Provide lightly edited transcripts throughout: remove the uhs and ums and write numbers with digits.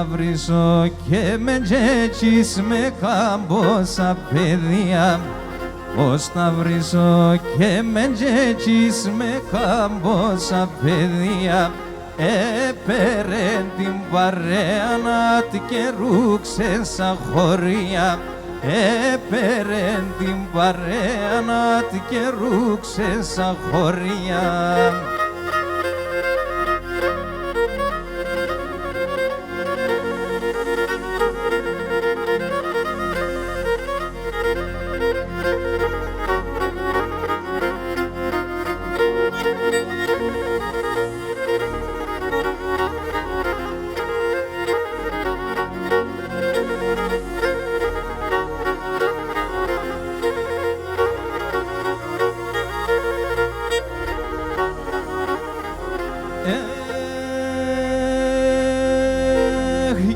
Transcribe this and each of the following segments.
να βρίσω και με τζέτσις με καμπόσα παιδιά. Πώς να βρίσω και με τζέτσις με καμπόσα παιδιά. Έπαιρεν την παρέα να τ' και ρούξε σαν χωρία. Έπαιρεν την παρέα να τ' και ρούξε σαν χωρία.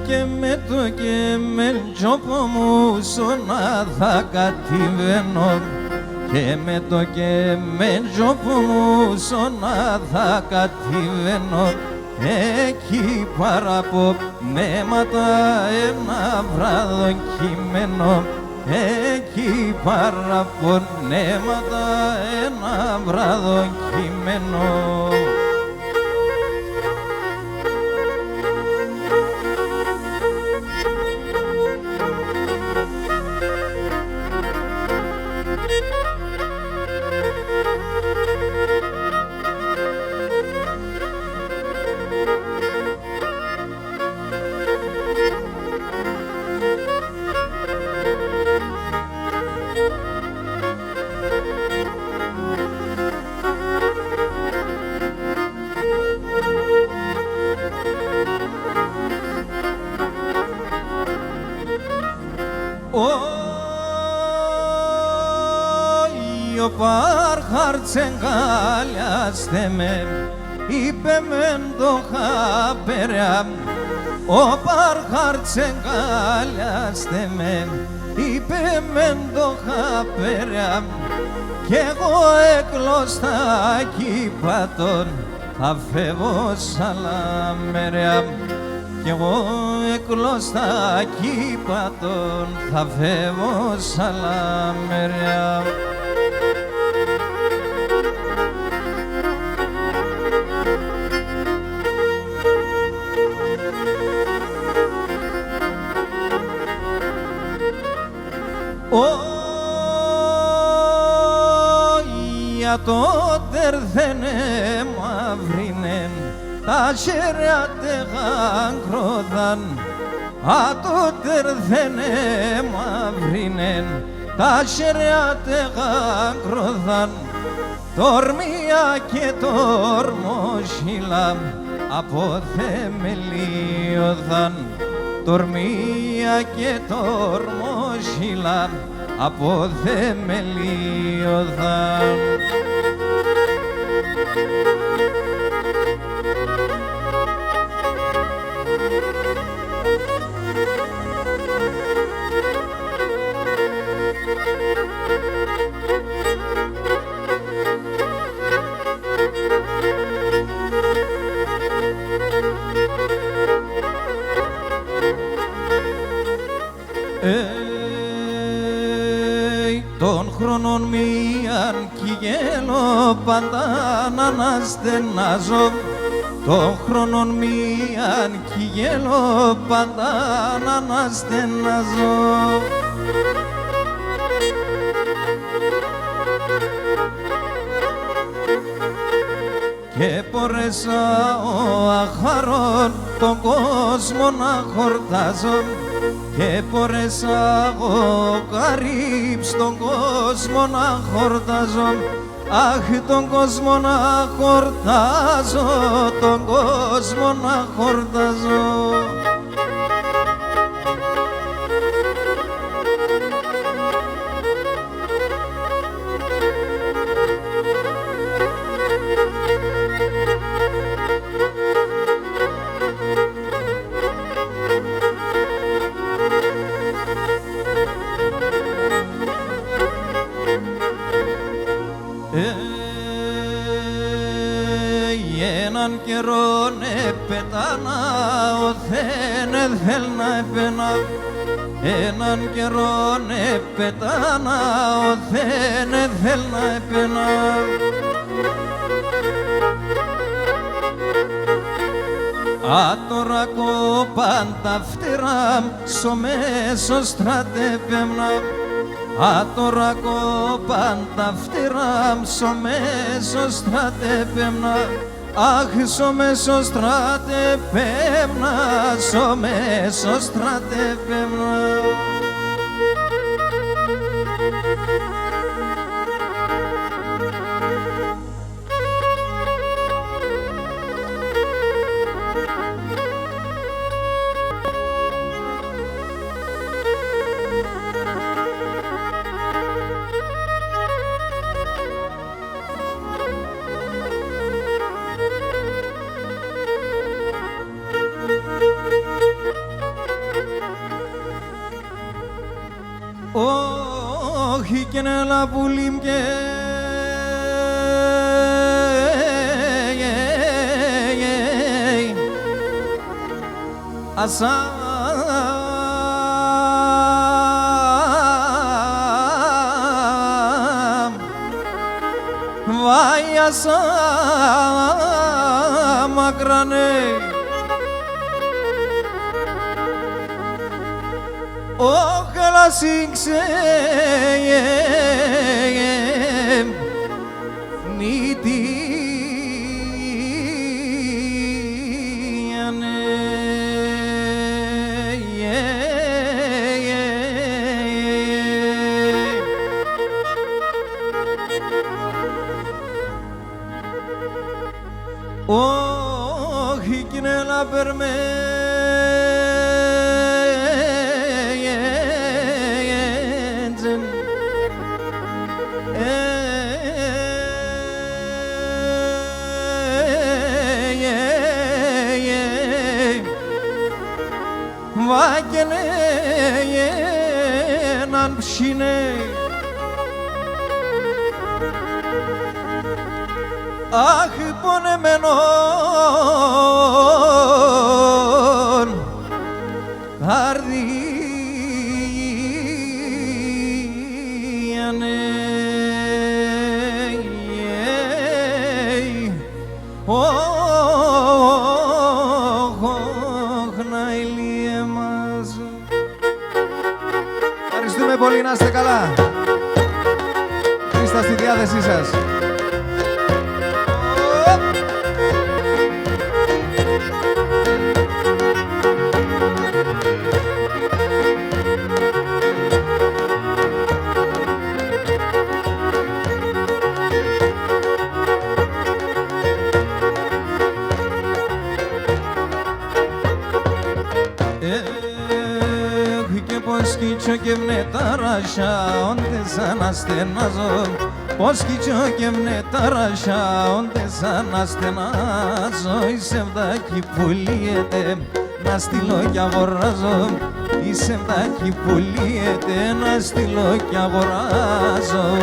Και με το και με τζόπο μου σώνα θα κατηβαίνω. Και με το και με τζόπο μου σώνα θα κατηβαίνω. Εκεί παραπονέματα ένα βράδο κειμένο. Εκεί παραπονέματα ένα βράδο κειμένο. Ο Πάρχαρτς εγκάλιαστε με, είπε μεν το χαπεριά. Ο Πάρχαρτς εγκάλιαστε με, είπε μεν το χαπεριά. Κι εγώ εκλωστάκι πατών θα φεύγω σαλαμεριά. Κι εγώ εκλωστάκι πατών θα φεύγω σαλαμεριά. Για τότε έρθενε μαύρινεν τα χέρια τεγάγκροδαν. Α τότε έρθενε μαύρινεν τα χέρια τεγάγκροδαν. Τορμία και τορμοσύλλα από θεμελίωδαν. Τορμία και τορμοσύλλα από θεμελίωδαν. Των χρόνων μίαν κι γέλω πάντα να αναστενάζω. Των χρόνων μίαν κι γέλω πάντα να αναστενάζω. Και πορέσα ο αχαρών τον κόσμο να χορτάζω. Και πορέσα εγώ καρύψ τον κόσμο να χορτάζω. Αχ, τον κόσμο να χορτάζω, τον κόσμο να χορτάζω. Έναν καιρόν πετάνα, ο θένε θέλ να επένα. Έναν καιρό πετάνα, ο θένε θέλ να επένα. Άτορα κόπαν τα φτερά, σο μέσο στρατεύεμνα. Άτορα κόπαν τα φτερά, σο μέσο στρατεύεμνα. Αχ, σο μέσο στρατεύεμνα, σο μέσο στρατεύεμνα. Όχι και νέλα πουλίμ και ασάμ βάι ασάμ μακρανέ όχι έλα σύγξε όχι κι είναι να περμένει βάγαινε έναν ψήνε αχ πονεμένον καρδίανε να ηλίε μας. Ευχαριστούμε πολύ, να είστε καλά. Είστε στη διάθεσή σας. Πώς κιτσό και μνετάρασια, όντες αναστενάζω. Πώς κιτσό και μνετάρασια, όντες αναστενάζω. Η σεβδάκι που λύεται, να στείλω κι αγοράζω. Η σεβδάκι που λύεται, να στείλω κι αγοράζω.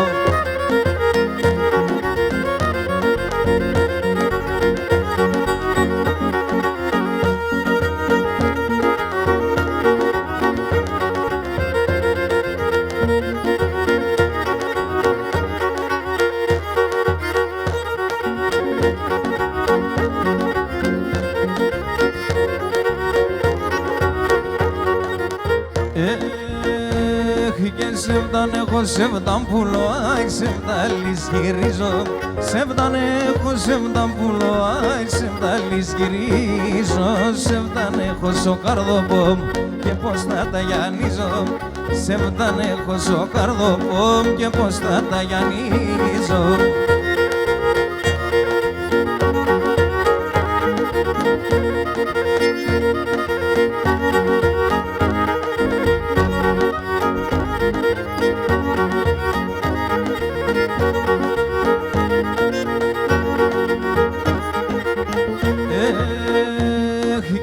Και σεβδάν έχω σεβδάν πουλό, αι σεβδάλης γυρίζω. Σεβδάν έχω σεβδάν πουλό, αι σεβδάλης γυρίζω. Σεβδάν έχω σο καρδοπόμ και πώς θα τα γιανίζω. Σεβδάν έχω σο καρδοπόμ και πώς θα τα γιανίζω.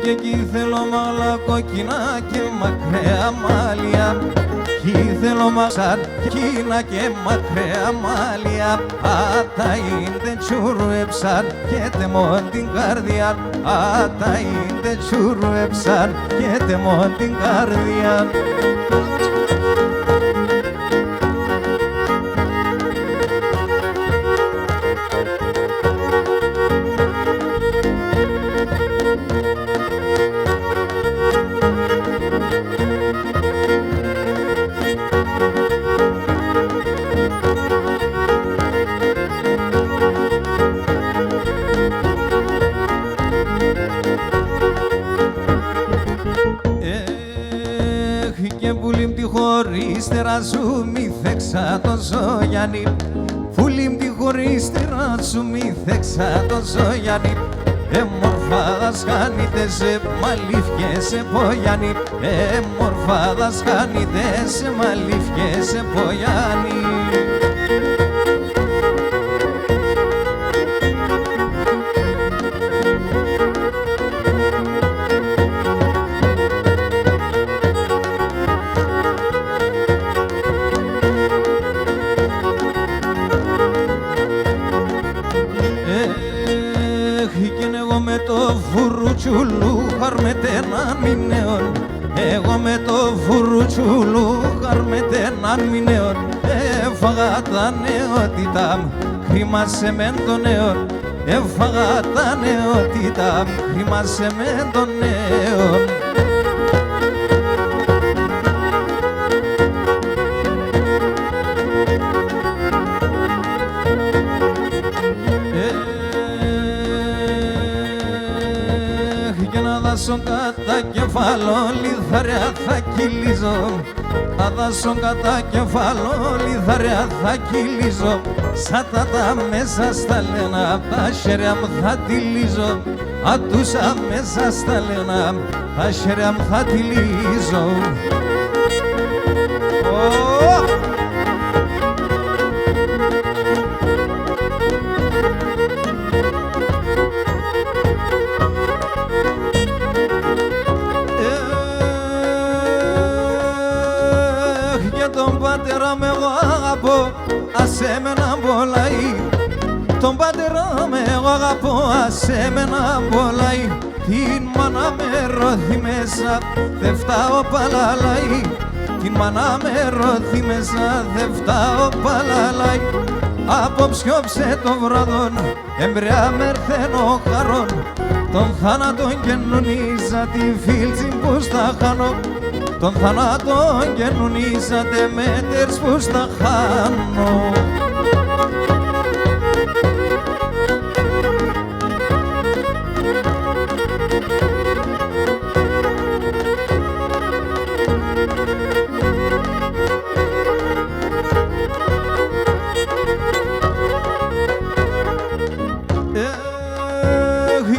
Και εκεί θέλω μάλα κόκκινα και μακραία μάλια. Κι θέλω λόμαξαν κίνα και μακραία μάλια άτα ίντε τσουρουέψαν και τεμόν την καρδιά άτα ίντε τσουρουέψαν και τεμόν την καρδιά. Και πουλήμ τη χωρίστερα σου μη θέξα το Ζωγιάννη πουλήμ τη χωρίστερα σου μη θέξα το Ζωγιάννη μορφάδας χάνεται σε μαλίφκε σε πογιάννη μορφάδας χάνεται σε μαλίφκε σε πογιάννη. Με το φουρουτσούλου χαρμετέναν μηνέων εγώ με το φουρουτσούλου χαρμετέναν μηνέων έφαγα τα νεότητα μου χρήμασε μεν των νέων έφαγα τα νεότητα μου χρήμασε μεν των νέων. Αδάσον κατά κεφάλο λιθαρέα θα κυλίζω Αδάσον κατά κεφάλο λιθαρέα θα κυλίζω Σαν τα μέσα στα λένα τα χέρια μου θα τυλίζω Ατούσα μέσα στα λένα τα χέρια μου θα τυλίζω. Τον πατέρα με εγώ αγαπώ, ας εμένα μπολάει. Τον πατέρα με εγώ αγαπώ, ας εμένα μπολάει. Την μάνα με ρώθει μέσα, δε φτάω παλαλάει. Την μάνα με ρώθει μέσα, δε φτάω παλαλάει. Απόψε όψε το βράδον, εμπριά μερθαίνω χαρών. Τον θάνατον καινονίζα τη φίλτση που στα χάνω. Τον θάνατον καινονίζατε με τερς που στα χάνω.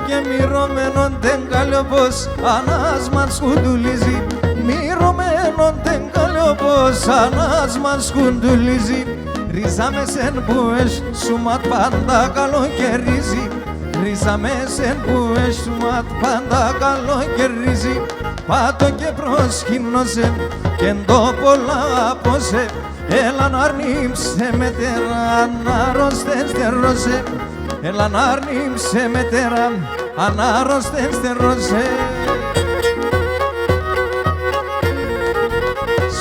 Και μυρωμένον τεν καλιοπός ανάσμαν σκουντουλίζει μυρωμένον τεν καλιοπός ανάσμαν σκουντουλίζει ρίζα με σεν που έσ σουματ πάντα καλοκαιρίζει ρίζα με σεν που έσ σουματ πάντα καλοκαιρίζει πάτω και προσκύνωσε και εντό πολλά απόσε έλα να αρνύψε μετέρα να αρρώστες στερώσε έλα να αρνύψε μετέρα ανάρρωστεν στερώσε.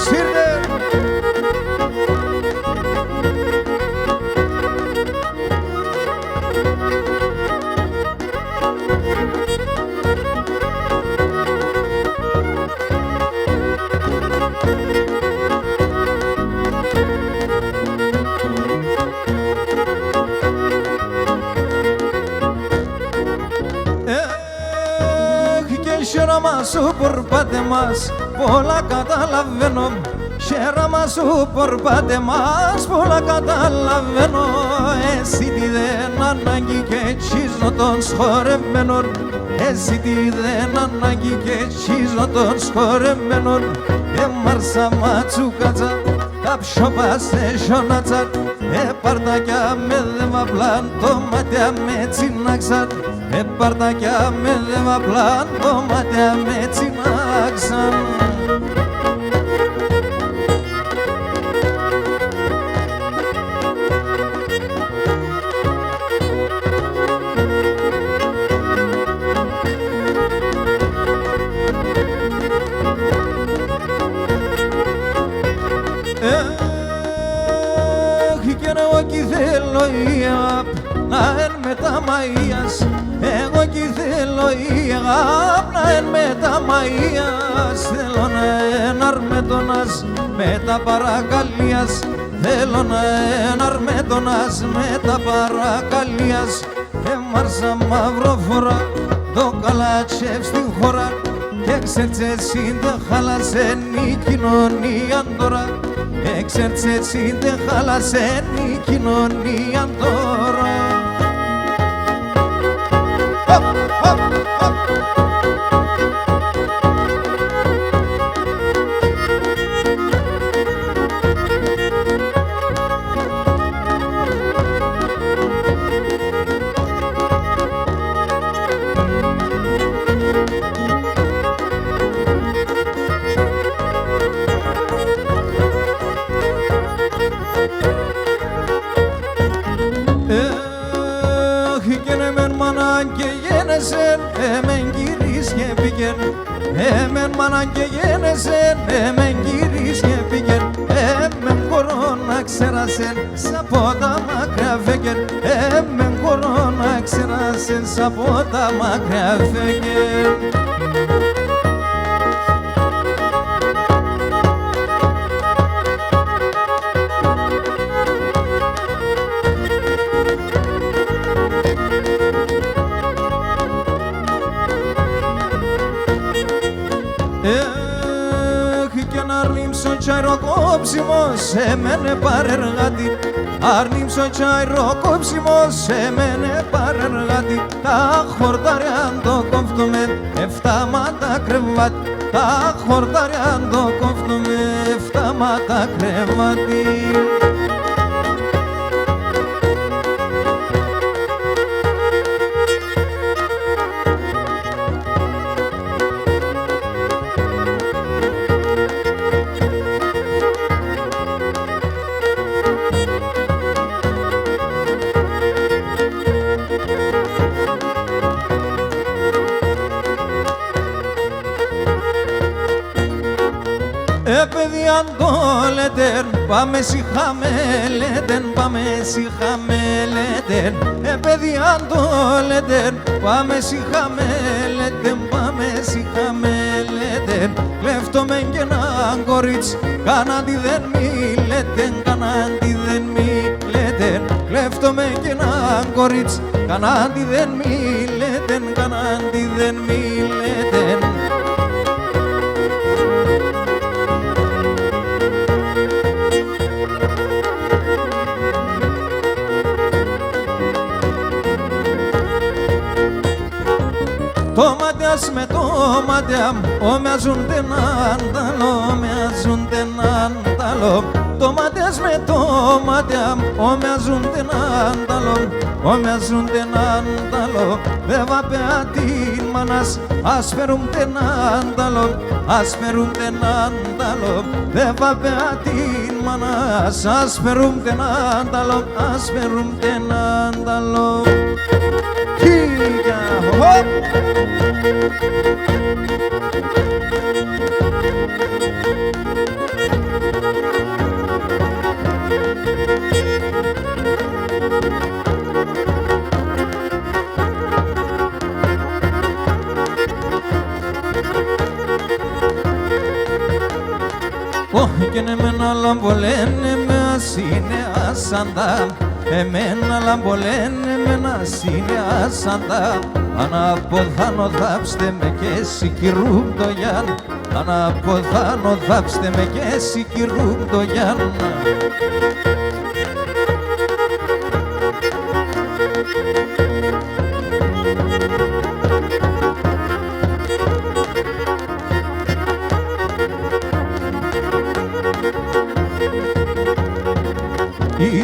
Σύρτε! Χαίραμα σου πορπάτε μας, πολλά καταλαβαίνω. Χαίραμα σου πορπάτε μας, πολλά καταλαβαίνω. Εσύ τι δεν ανάγκη και τσίζω των σχορευμένων. Εσύ τι δεν ανάγκη και τσίζω των σχορευμένων. Μάρσα ματσουκάτσα, τα ψώπα σε σιωνάτσα. Παρτάκια με δεμαπλάν, το μάτια με τσινάξαν. Παρτάκια με δεμαπλάν, το μάτια με τσινάξαν. κι θέλω η αγάπη να εν μεταμαΐας, εγώ κι θέλω η αγάπη να εν μεταμαΐας. Θέλω να εν αρμέτωνας με τα παρακαλίας, θέλω να εν αρμέτωνας με τα παρακαλίας. Έμαρσα μαυροφορά το καλάτσεφ στην χώρα και ξέρεις εσύ δεν χάλασε η κοινωνία τώρα, ξέρεις εσύ δεν χάλασε η κοινωνία τώρα. Εμεν γυρίς και πήγεν, εμεν μάνα και γένεσεν, εμεν γυρίς και πήγεν, εμεν κορώνα ξέρασεν, σ' από τα μακριά φέγγεν, εμεν κορώνα ξέρασεν, σ' από τα μακριά φέγγεν. Και να αρνήμσω κι αεροκόψιμος εμένε παρεργάτη, αρνήμσω κι αεροκόψιμος εμένε παρεργάτη. Τα χορτάρια το κόφτουμε εφτάματα κρεβάτι, τα χορτάρια το κόφτουμε εφτάματα κρεβάτι. Παιδί αν το λέτε, πάμε σιχά με λέτε, πάμε σιχά με λέτε. Παιδί αν το λέτε, πάμε σιχά με λέτε, πάμε σιχά με λέτε. Κλέφτομαι κι έναν κορίτσι, κανάντι δεν μιλέτε, κανάντι δεν μιλέτε. Κλέφτομαι κι έναν κορίτσι, κανάντι δεν μιλέτε, κανάντι δεν μιλέτε. Το μάτιας με το μάτια ομοιάζονται έναν ταλό, ομοιάζονται έναν ταλό. Το μάτιας με το μάτια ομοιάζονται έναν ταλό, ομοιάζονται έναν ταλό. Δε βαπέα την μάνας, ας φέρουμε έναν ταλό, ας φέρουμε έναν ταλό. Δε βαπέα την μάνας, ας φέρουμε έναν ταλό, ας φέρουμε έναν ταλό. Κίγια, χωπ! Όχι και εμένα λαμπολένε με ασύνε ασάντα, εμένα λαμπολένε με ασύνε ασάντα. Αναποδάνω δάψτε με και σικυρούμ το Γιάννα, αναποδάνω δάψτε με και σικυρούμ το Γιάννα.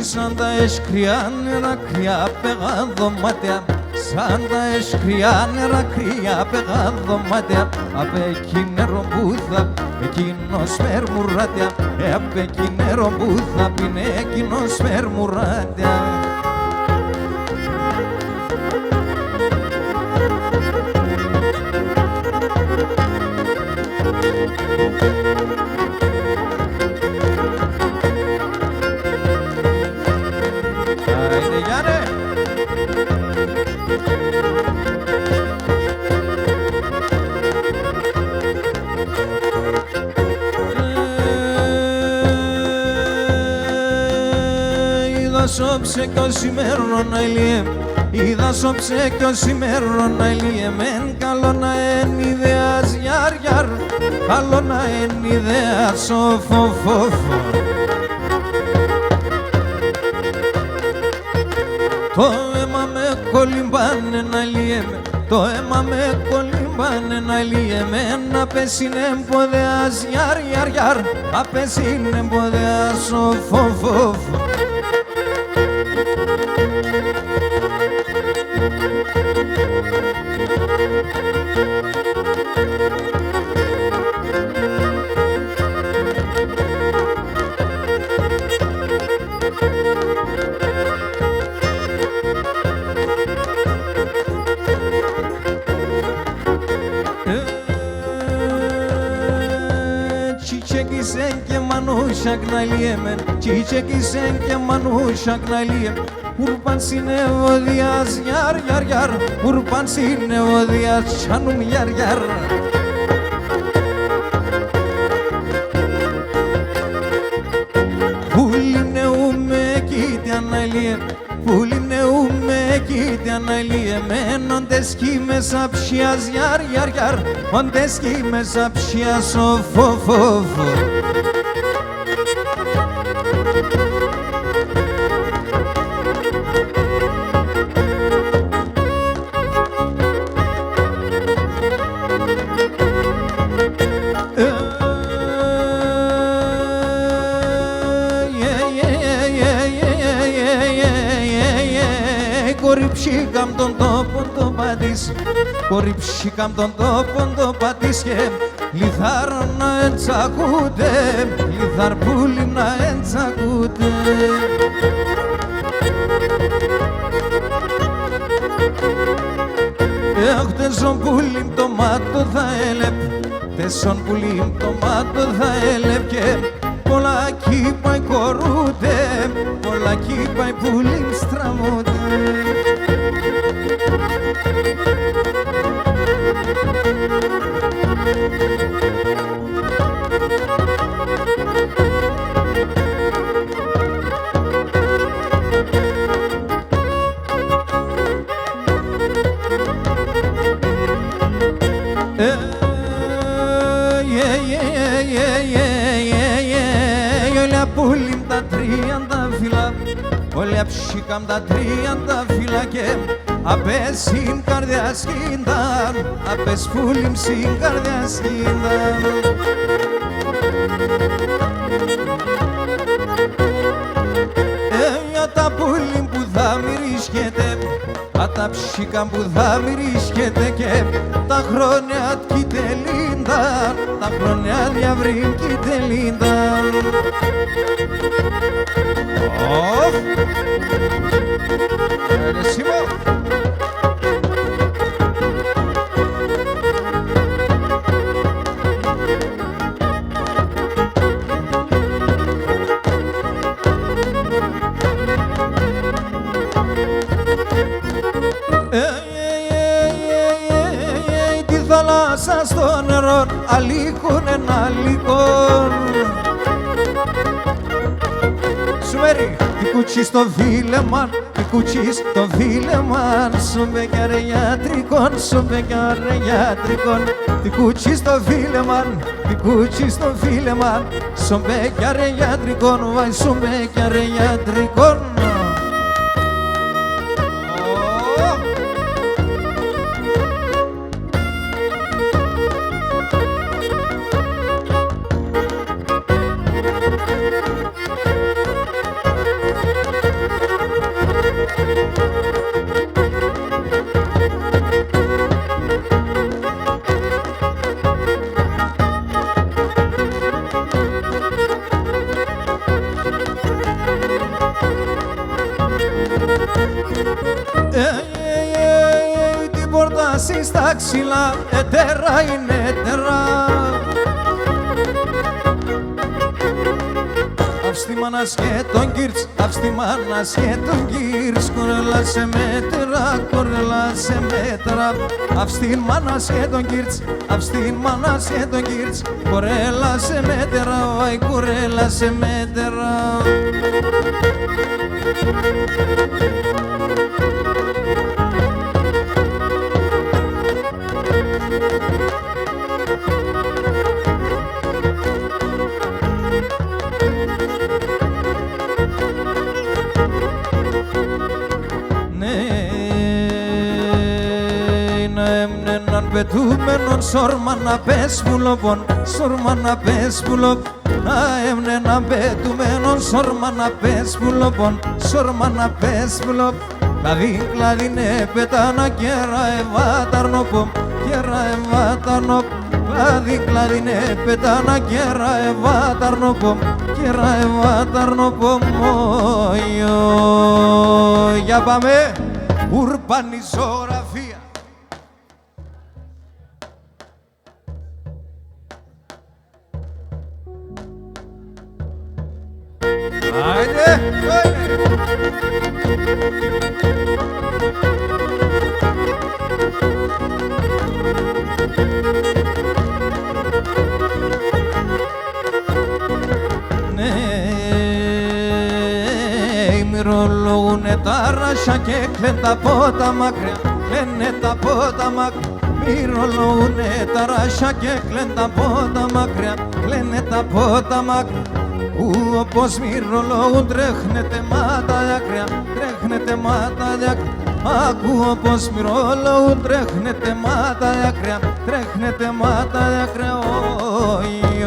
Σαν τα εσκριά νερά κρυά πεγά δωμάτια, σαν τα εσκριά νερά κρυά πεγά δωμάτια. Απ' εκεί νερό που θα εκείνος φερμουράτια, απ' εκεί νερό που θα πίνε εκείνος φερμουράτια. είδα σ' όψεκιο σημερών αηλίε, είδα σ' όψεκιο σημερών αηλίε, μεν καλό να εν ιδέας γιαρ γιαρ, καλό να εν ιδέας ο φοφοφο. Το αίμα με κολυμπάνε να λιέμαι, το αίμα με κολυμπάνε να λιέμαι, να πέσινε εμποδεάς γιαρ γιαρ γιαρ, να πέσινε εμποδεάς ο φοφοφο. Çiçekisen ke manuşak naliyemen, çiçekisen ke manuşak naliyemen. Urban sine odias yar yar yar, urban sine odias canum yar yar. Puline ume kiti analiye, puline ume kiti analiye, men ondes ki mesapşias yar yar yar, ondes ki mesapşias of of of. Κορυψήκαμ τον τόπο το πατήσει, κορυψήκαμ τον τόπο το πατήσει και λιθάρ να εντσακούτε, λιθάρ πουλί να εντσακούτε. Τεσόν πουλί το μάτω θα έλεπ, τεσόν πουλί το μάτω θα έλεπ και πολλά κύπαει κορούτε, πολλά κύπαει πουλί στραμμούτε. Όλα πουλίμ τα 30 φύλλα, όλα ψήκαμ τα 30 φύλλα και απες συν καρδιά σκήντα, απες πουλίμ συν καρδιά σκήντα. Για τα πουλίμ που θα μυρίσκεται, τα ψήκαμ που θα μυρίσκεται και τα χρόνια κυτελίντα, τα χρόνια διαβρύν κυτελίντα. Τη θάλασσα στο νερό αλήκουν ένα αλήκον. Σουμέρι, τι κουτσί στο φίλεμαν, τι κουτσί στο φίλεμαν. Σου μπέκαρε γιατρικόν, σου μπέκαρε γιατρικόν. Τι κουτσί στο φίλεμαν, τι κουτσί στο φίλεμαν. Σου μπέκαρε γιατρικόν, βαϊ σου μπέκαρε γιατρικόν. Την πόρτα στα ξύλα, ετέρα είναι ετέρα. Αυστη μάνας και τον κύρτς, αυστη μάνας και τον κύρτς. Κορέλα σε μέτρα, κορέλα σε μέτρα. Αυστη μάνας και τον κύρτς, αυστη μάνας και τον κύρτς. Κορέλα σε μέτρα, βαϊ κορέλα σε μέτρα. Πετούμενον σόρμα να πες πουλοπον, σόρμα να πες πουλοπ. Να έμνε έναν πετούμενον σόρμα να πες πουλοπον, σόρμα να πες πουλοπ. Κλαδί ναι πετάνα κέρα ευάταρνοπομ, κέρα ευάταρνοπ. Κλαδί ναι πετάνα κέρα ευάταρνοπομ, κέρα ευάταρνοπομ. Για πάμε, ουρπανιζογραφία. Μυρολογούνε τα ράσια και κλαίνε τα πότα μακριά, κλαίνε τα πότα μακριά. Μυρολογούνε τα ράσια και κλαίνε τα πότα μακριά, κλαίνε τα πότα μακριά. Που όπως μυρολογούν τρέχνετε μάτα δάκρυα, τρέχνετε μάτα δάκρυα. Ακούω πως μυρολογούν τρέχνετε μάτα δάκρυα, τρέχνετε μάτα δάκρυα. Όι,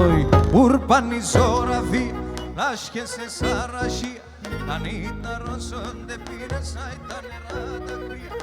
όι, ουρπανιζογραφία. Λάσχεσαι σαρασία, τα νύχτα ρωσόνται πήρεσα τα νερά τα κρύα.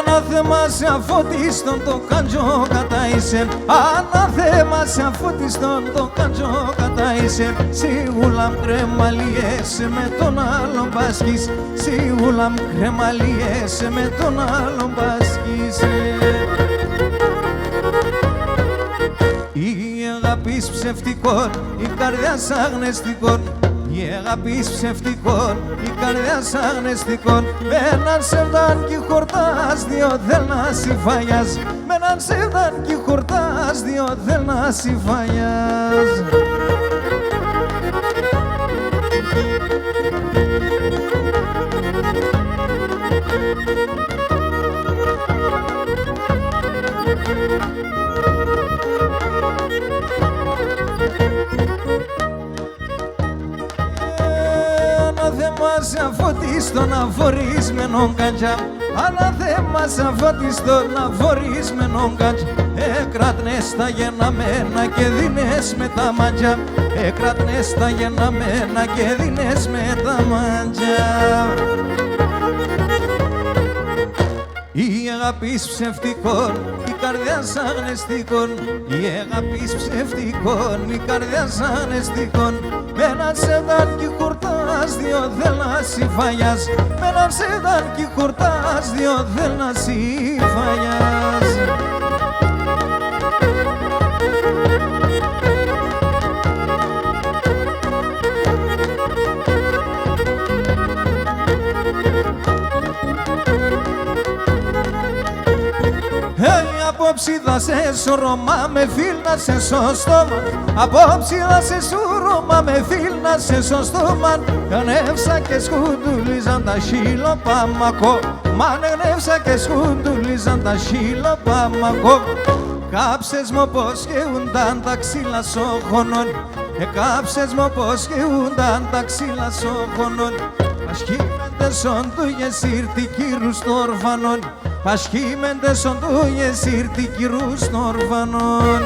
Ανάθεμα σε αφωτίστον το καντζό κατάισεν, ανάθεμα σε αφωτίστον το καντζό κατάισεν. Σίγουλα μ' κρεμαλιέσαι με τον άλλον πάσχεις, σίγουλα μ' κρεμαλιέσαι με τον άλλον πάσχεις. Η αγάπης ψευτικών, η καρδιάς αγνεστικών. Η αγάπης ψευτικών, η καρδιάς αγνεστικών. Με έναν σεβδάν κι χορτάς, δυο θέλ να συμφαγιάς. Με έναν σεβδάν κι χορτάς, δυο θέλ να συμφαγιάς. Ανάθεμα σε αφωτίστον αφορισμένον καντζά, ανάθεμα σε αφωτίστον αφορισμένον καντζά. Εκράτνες τα γενναμένα και δίνες με τα μαντζά, εκράτνες τα γενναμένα και δίνες με τα μαντζά. Η αγάπης ψευτικών, η καρδιάς αγνεστικών. Η αγάπης ψευτικών, η καρδιάς αγνεστικών. Με έναν σεβδάν κι χορτάς, δυο θέλ να συμφαγιάς. Με έναν σεβδάν κι χορτάς, δυο θέλ να συμφαγιάς. Απόψη θα σε σωρώμα με φίλ να σε σωστόμα. Απόψη θα σε σωρώμα με φίλ να σε σωστόμα. Κανεύσα και σκουντουλίζαν τα σύλλο παμακό. Μαν γνεύσα και σκουντουλίζαν τα σύλλο παμακό. Κάψες μου πως γεούνταν τα ξύλα σοχωνών. Κάψες μου πως γεούνταν τα ξύλα σοχωνών. Πασχήμεντες οντούγες ήρθη κύρους των ορφανών. Πασχήμεντες οντούγες ήρθη κύρους των ορφανών.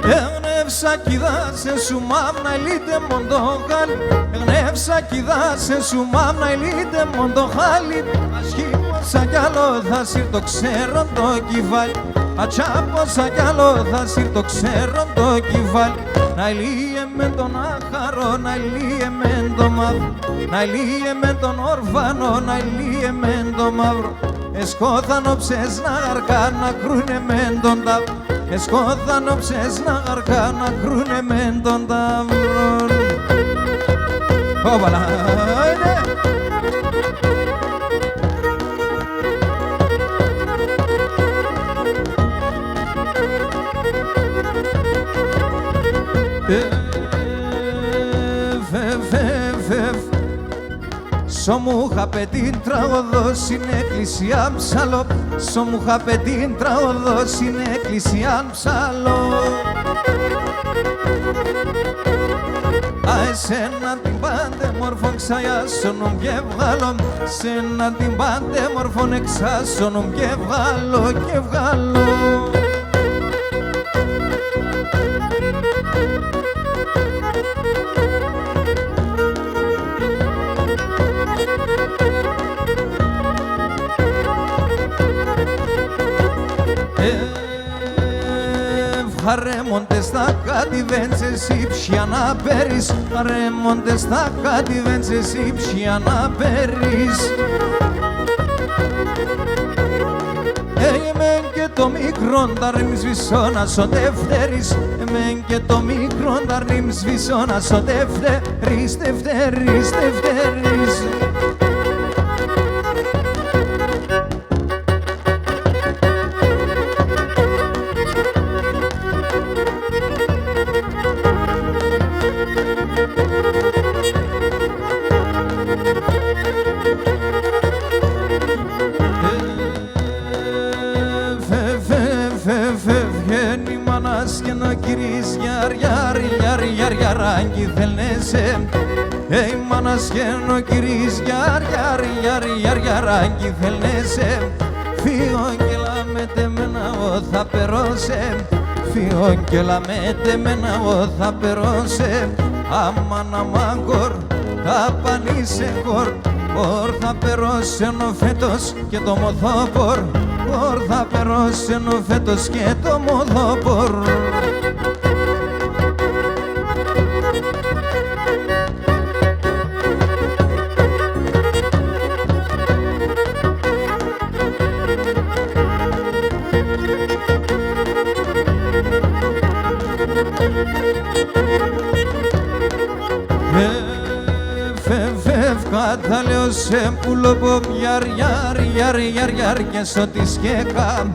Ευνεύσα κι δάσε σου μάμνα ελίτε μοντοχάλι. Ευνεύσα κι δάσε σου μάμνα ελίτε μοντοχάλι. Ασχήμωσα κι άλλο θα σύρ το ξέρω το κεφάλι. Ατσά πόσα κι άλλο θα σύρ το ξέρω το κεφάλι. Να ηλίε με τον άχαρο, να ηλίε με τον μαύρο, να ηλίε με τον ορφανό, να ηλίε με τον μαύρο. Εσκόθαν όψες να γαρκά να κρούνε με τον ταύρο. Εσκόθαν όψες να γαρκά να κρούνε με τον ταύρο. Όπαλα, ναι. Σω μου είχα πετύν τραγωδό στην εκκλησία ψαλό. Σω μου είχα πετύν τραγωδό στην εκκλησία ψαλό. Α, εσένα την πάντεμορφον ξαϊάσωνον και βγάλω. Σένα την πάντεμορφον εξάσωνον και βγάλω και βγάλω. Ρέμοντες στα κατηβέντσες ύψια να πέρεις. Ρέμοντες στα κατηβέντσες ύψια να πέρεις. Εμεν και το μικρό ταρνίμ σβησώνας ο Δευτέρης. Εμεν και το μικρό ταρνίμ σβησώνας ο Δευτέρης. Δευτέρης, Δευτέρης. Βγαίνει μάνας και να κυρίς γιαρ, γιαρ, γιαρ, γιαρ, γιαράκι θέλνεσαι. Ει μάνας και να κυρίς γιαρ, γιαρ, γιαρ, γιαρ, γιαράκι θέλνεσαι. Φύγω και λαμέτε μένα ο θα περώσε. Φύγω και λαμέτε μένα ο θα περώσε. Αμάν αμάν κορ, θα πανίσε κορ. Κορ θα περώσει ο φέτος και το μοθόπορ. Κορ θα περώσει ο φέτος και το μοθόπορ. Κατάλεω σε πουλοπο γιαρ, γιαρ, γιαρ, γιαρ, γιαρ και σ' ό,τι σκέκα.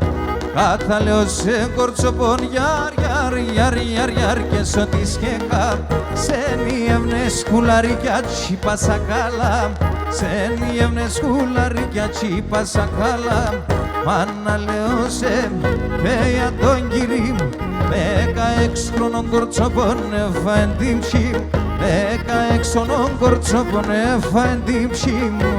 Κατάλεω σε κορτσοπον γιαρ, γιαρ, γιαρ, γιαρ, γιαρ και σ' ό,τι σκέκα. Σε νιεύνες κουλαρίκια τσίπασα καλά. Σε νιεύνες κουλαρίκια τσίπασα καλά. Μάνα λέω σε πέια τον κυρί. 16 χρονών κορτσοπον έφαεν την ψή. 16 χρονών κορτσοπον έφαεν την ψή μου.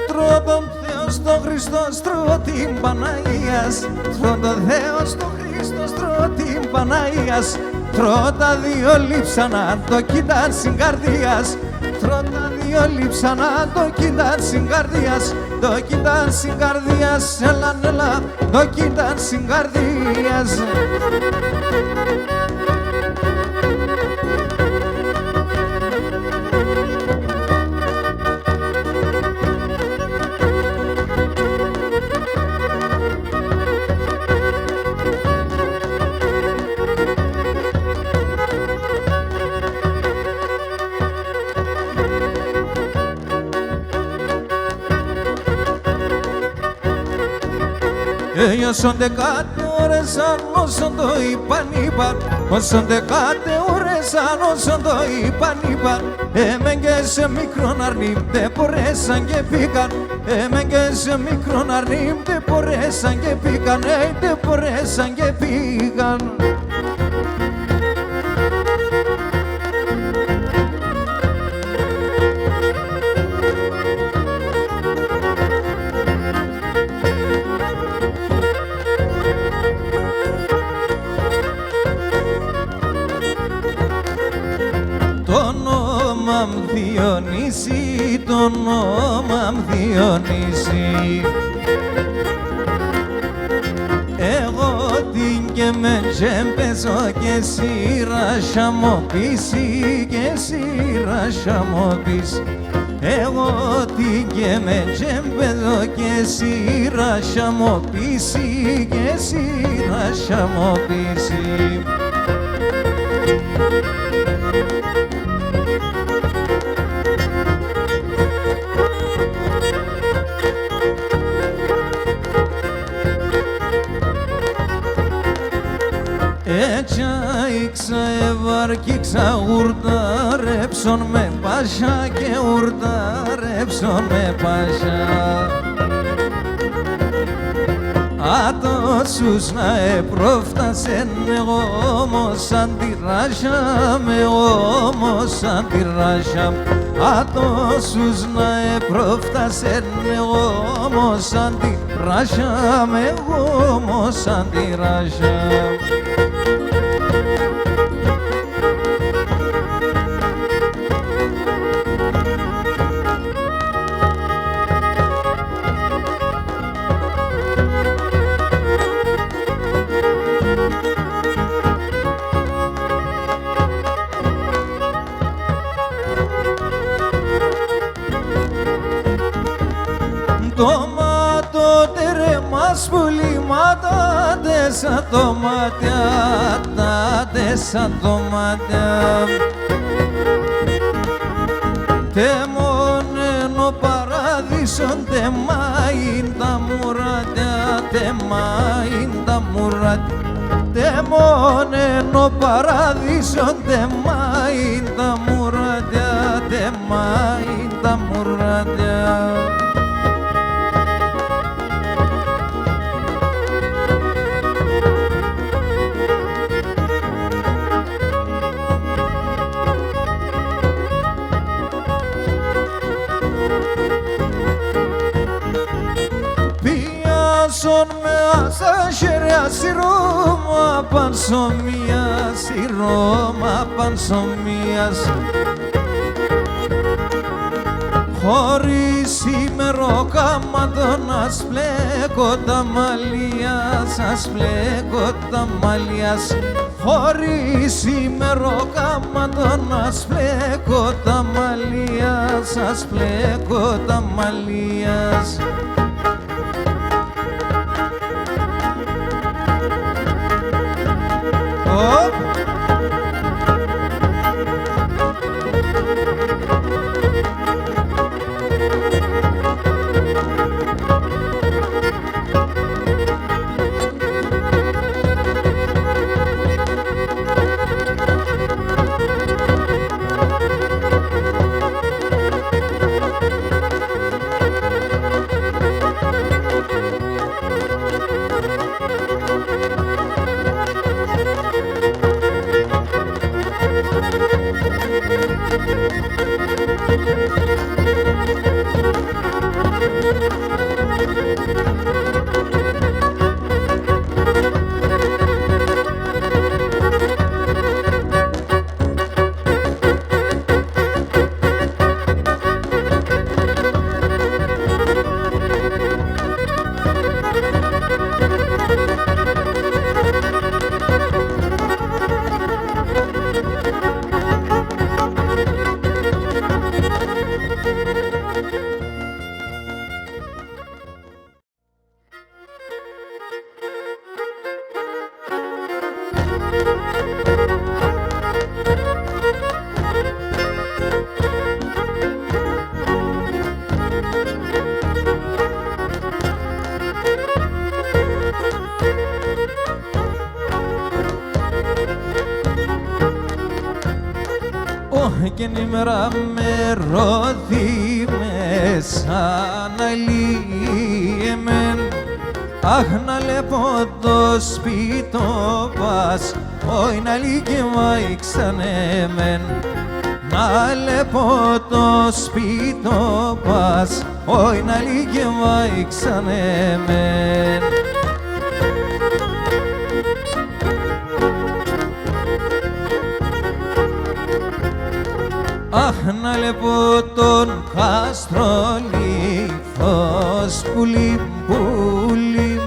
Τρώω τον Θεό στον Χριστό, τρώω την Παναγίας. Τρώω τον Θεό στον Χριστό, τρώω την Παναγίας. Τρώω τα δύο λείψανα, το κοίταν συγκαρδίας. Τρώω τα δύο λείψανα, το κοίταν συγκαρδίας. Το κοίταν συγκαρδίας, έλα, έλα, το κοίταν συγκαρδίας. Όσον 10 ώρες αν όσον το είπαν είπαν. Όσον 10 ώρες μπορέσαν όσο το είπαν Εμεν και σε μικρόν αρνήμ δεν μπορέσαν και πήγαν Εμεν και σε μικρόν αρνήμ δεν μπορέσαν και πήγαν δεν μπορέσαν και πήγαν Το όνομα μ' Διονύση, το όνομα μ' Διονύση Εγώ την και με τζέμπεζω και εσύ ρασαμοποιήσει και εσύ ρασαμοποιήσει Εγώ την και με τζέμπεζω και εσύ ρασαμοποιήσει και εσύ ρασαμοποιήσει Έξα ευαρκήξα ουρταρέψον με πάσια και ουρταρέψον με πάσια Ατόσους να επρόφτασεν εγώ όμως αντιράσαμε όμως αντιράσαμε Ατόσους να επρόφτασεν εγώ όμως αντιράσαμε εγώ όμως αντιράσαμε Το μάτο τερεμάς πουλήματα τέσσα το μάτια τα τέσσα το μάτια Τεμόνεν παράδεισον τεμάιν τα μουράτια τεμάιν τα μουράτια Τεμόνεν παράδεισον τεμάιν τα μουράτια τεμάιν τα μουράτια Πιάσον με ασάχερια στη Ρώμα πανσομίας, η Ρώμα πανσομίας Χωρίς ημεροκάματο να σπλέκω τα μαλλιά, σας πλέκω τα μαλλιά Χωρίς ημεροκάματο να σπλέκω τα μαλλιά, σας πλέκω τα μαλλιά εκείνη η μέρα με ρώθη σαν αλίεμεν. Αχ, να λέπω το σπίτο πας, όι να λύκε μαϊξανέμεν. Να λέπω το σπίτο πας, όι να λύκε μαϊξανέμεν. Αχ, να λέπω τον καστρολίθος πουλί πουλί,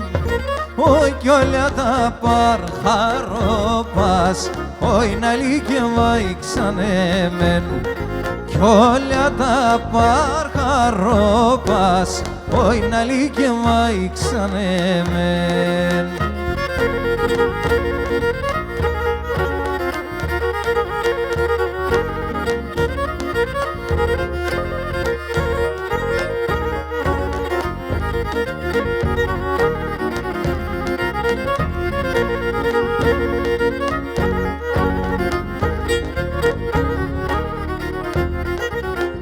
όι κι όλα τα παρχαρόπας, όι να λύκε μαϊξανέμεν. Κι όλα τα παρχαρόπας, όι να λύκε μαϊξανέμεν.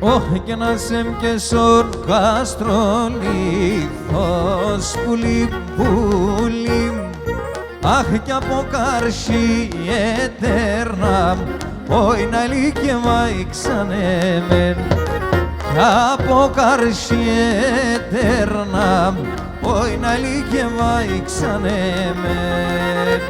Όχι και να σε μκεσόν καστρολίθος πουλί πουλί, αχ κι από καρσί ετέρνα, όι να λύκε μαϊξανέμεν. Κι από καρσί ετέρνα, όι να λύκε μαϊξανέμεν.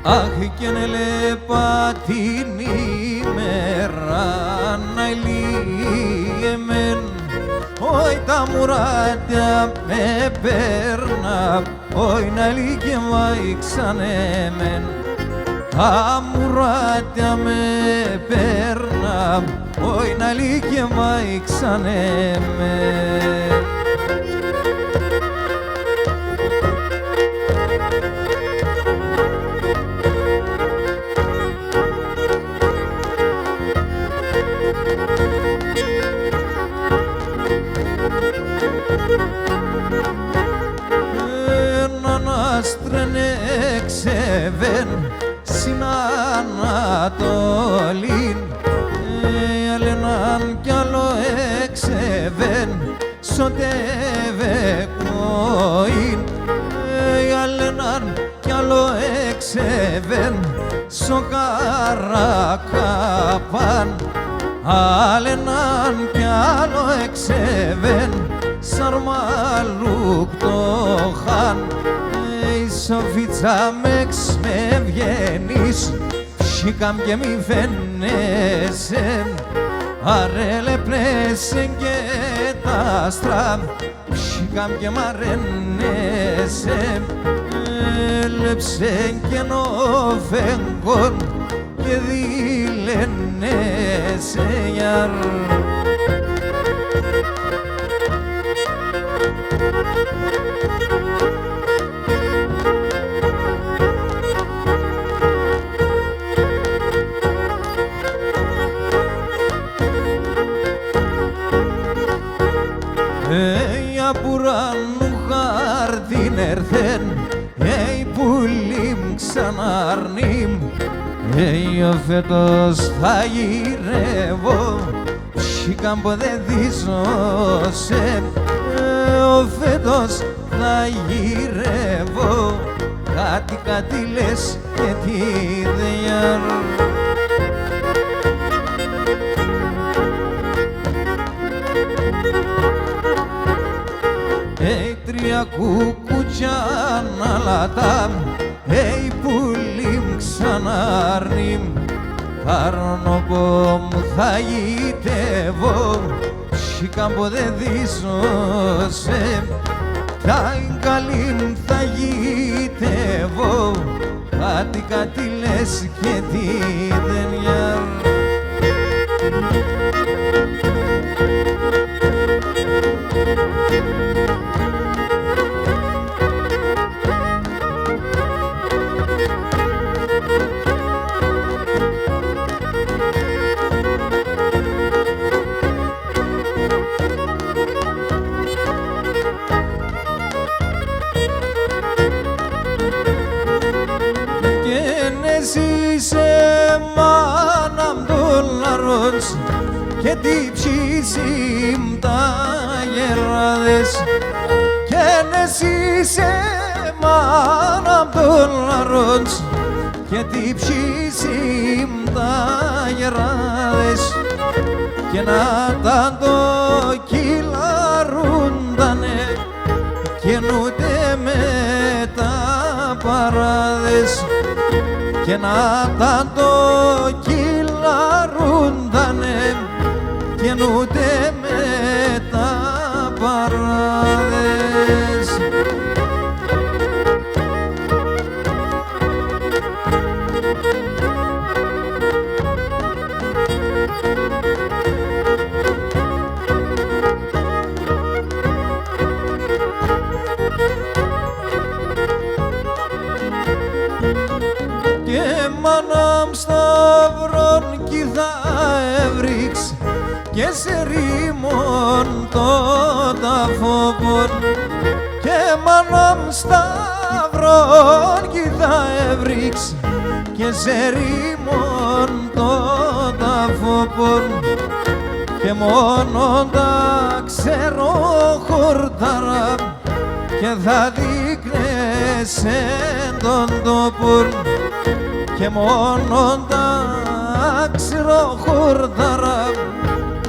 Αχ, και νελέπα την ημέρα να λύεμεν, όι τα μουράτια με πέρνα, όι να λύκε μαϊξανέμεν. Τα μουράτια με πέρνα, όι να λύκε μαϊξανέμεν. Έναν άστρεν εξεβέν στην Ανατολήν, έναν κι άλλο εξεβέν σωτεύε κοήν, έναν κι άλλο εξεβέν σοκαρακαπάν, έναν κι άλλο εξεβέν σαρμαλούκ το χάν. Η Σοφίτσα με βγαίνεις, σηκάμ και μη φαίνεσαι, αρέλε πλέσεν και τα άστρα, σηκάμ και μ' αρένεσαι, έλεψεν και νοφέγγον και δηλένεσαι γιαρ. Απουράνου χάρτην ερθέν, πουλίμ ξαναρνίμ, φέτος θα γυρεύω, σηκάμπο δε δίζωσε, φέτος θα γυρεύω, κάτι λες και τι διαρ. Τρία κουκούτσια να λατάμ, πουλίμ ξαναρνίμ, παρνοπό μου θα γητεύω, σηκάμπο δε δίζωσε, τα καλήν θα γητεύω, κάτι λες και τι δεν γιαρ. νεσίσε μάναμ τον λαρός και τι ψήσιμ τα γεράδες και νεσίσε μάναμ τον λαρός και τι ψήσιμ τα γεράδες και να τα το κυλαρούντανε και νούτε με τα παράδες και να τα το κυλαρούντανε και νούτε με τα παράδες. Και μάναμ σταυρών κι θα έβριξ και σε ρήμον το ταφόπον και μάναμ σταυρών κι θα έβριξ και σε ρήμον το ταφόπον και μόνο τα ξέρω χορτάρα και θα δείχνεσαι τον τόπον και μόνο τα ξέρω χορτάρα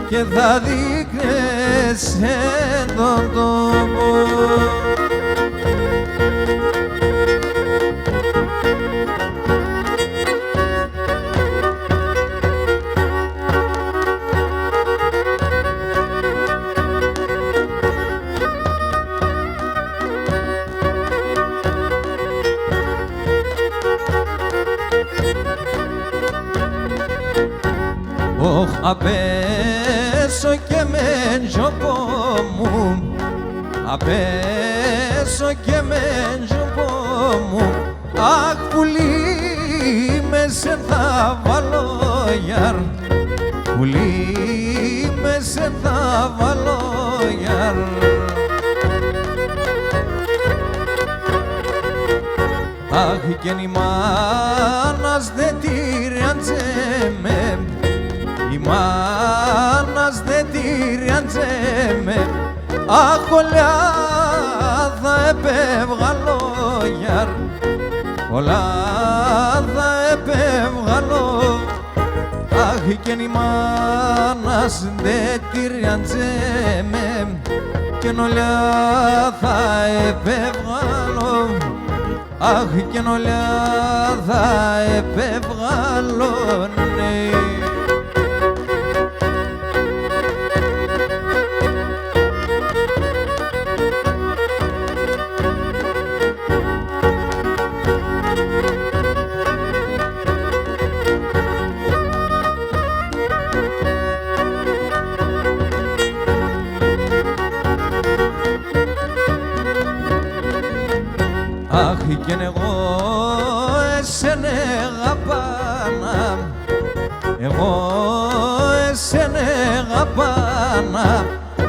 και θα δείχνεσαι τον τόπον. Ωχ, απέσω και με τζοπό μου, απέσω και με τζοπό μου, αχ πουλί με σε θα βάλω γιαρ, πουλί με σε θα βάλω γιαρ. Αχ και η μάνας δε τυριαντζέμαι, η μάνας δε τυριαντζέμαι, αχ όλα θα επέβγαλω γιαρ, όλα θα επέβγαλω, αχ και η μάνας δε τυριαντζέμαι και όλα θα επέβγαλω, αχ και όλα θα επέβγαλω, ναι. Αχ και εγώ εσένε αγαπάνα, εγώ εσένε αγαπάνα, αι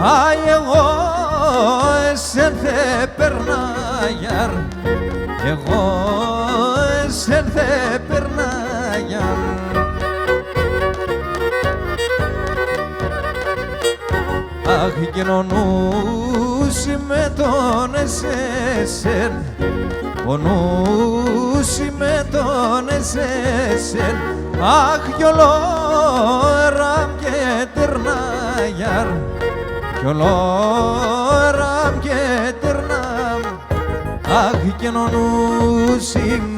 εγώ εσέν θε περνά γιαρ, εγώ εσέν θε περνά γιαρ. Αχ και ο νους με τον εσέσεν, ο νους με τον εσέσεν, αχ κι ολόεραμ και τερνάγιαρ, κι ολόεραμ και τερνάμ, αχ κι ο νους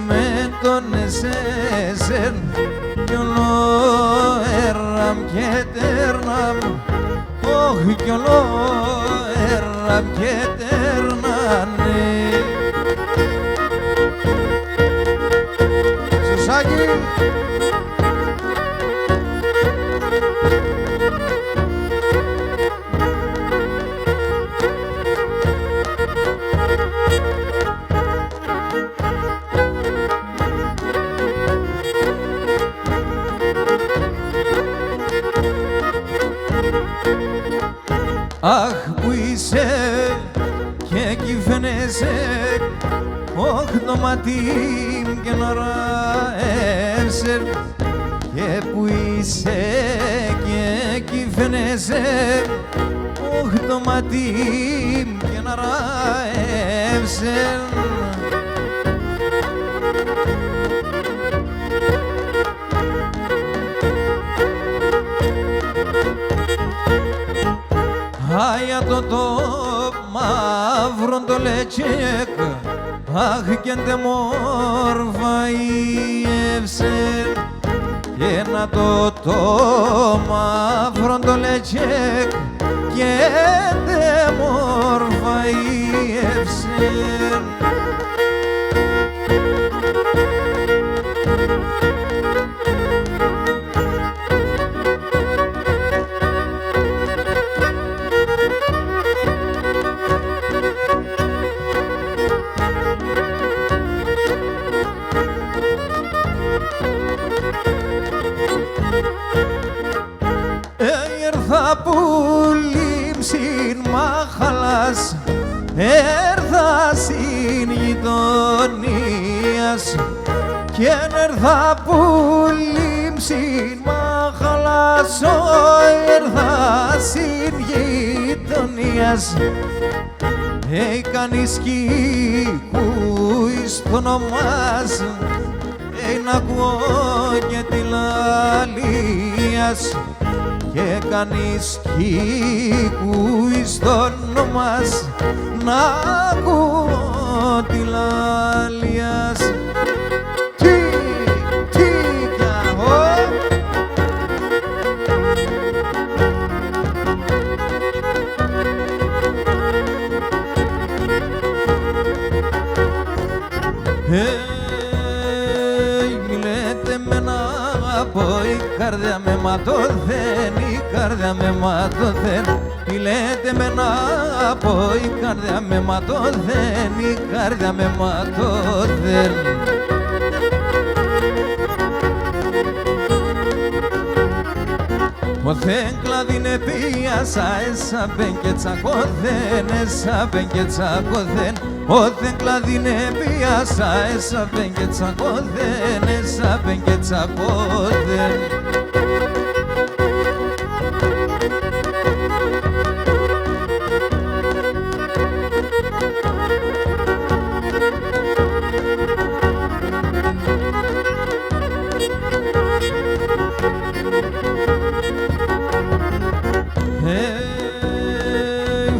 με τον εσέσεν, κι ολόεραμ και τερνάμ, όχι κι ολόεραμ και τερνάνε. Σουσάκι! Αχ που είσαι και κυφαίνεσαι, όχ το ματίν και νωρά εύσερ και που είσαι και κυφαίνεσαι όχι το μάτι και να ραεύσερ. Άια το μαύρο το λετσέκ, αχ και ντε μόρφα η εύσερ, και να το μαύρο το λετσέκ, και ντε μόρφα η εύσερ. Έρθα που λείψην μάχαλας, έρθα στην γειτονίας, κι εν έρθα που λείψην μάχαλας, έρθα στην γειτονίας. Κανείς κούει στο όνομά σου, να ακούω και τη λαλίας, και κανείς κούει στο όνομα σου, να ακούω τη λαλίας. Τι κάνω. Μιλέτε με να πω, η καρδιά με ματωθέν, η καρδιά με ματωθέν. Μιλέτε με να πω, η καρδιά με ματωθέν, η καρδιά με ματωθέν. Ποθέν κλαδίνε πιάσα, έσαπεν και τσακωθέν, έσαπεν και τσακωθέν. Ποθέν κλαδίνε πιάσα, έσαπεν και τσακωθέν, έσαπεν και τσακωθέν.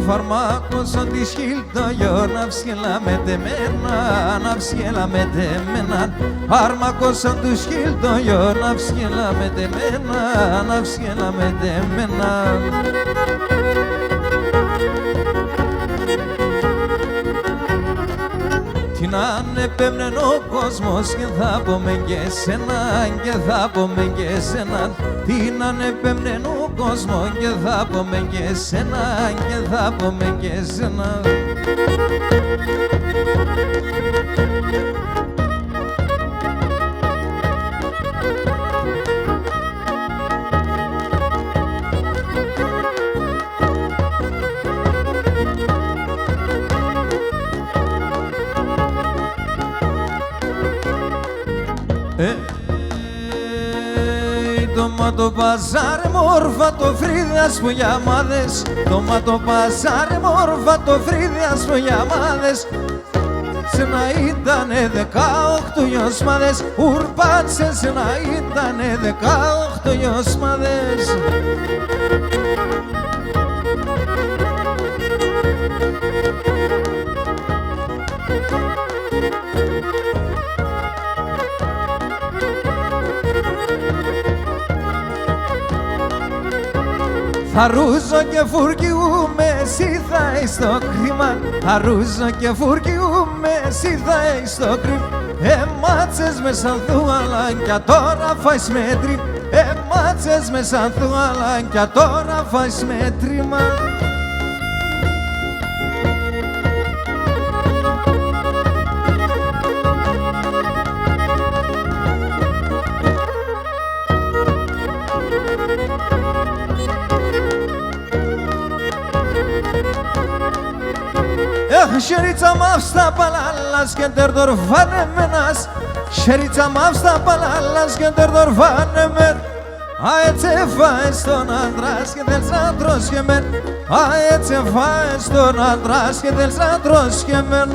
Φαρμάκος ότι σχίλτο γιο να ψηλά με τεμένα, να ψηλά με τεμένα. Φαρμάκος ότι σχίλτο γιο να ψηλά με τεμένα, να ψηλά με τεμένα. Την ανεπέμνεν ο κόσμος και θα πούμε και σένα, και θα πούμε και σένα. Την ανεπέμνεν ο κόσμο και θα πούμε και σένα, και θα πούμε και σένα. Το παζάρε μόρφα το φρύδιας που γιαμάδες, το παζάρε μόρφα το φρύδιας που γιαμάδες. Σε να ήτανε 18 γιοσμάδες, ουρπάτσε σε να ήτανε 18 γιοσμάδες. Αρούζω και φουργιούμε, εσύ θα είσαι στο κρίμα. Αρούζω και φουργιούμε, εσύ θα είσαι στο κρίμα. Μάτσες με σαν θουαλάνκια, τώρα φάεις μέτρη. Μάτσες με σαν θουαλάνκια, τώρα φάεις μέτρημα. Χέριτσα μαύστα παλάλας και τερδορφάνε μενάς, Șerița mavsta palalas que te dorfane mer Aete faes ton andras que del satros que men Aete faes ton andras que del satros que men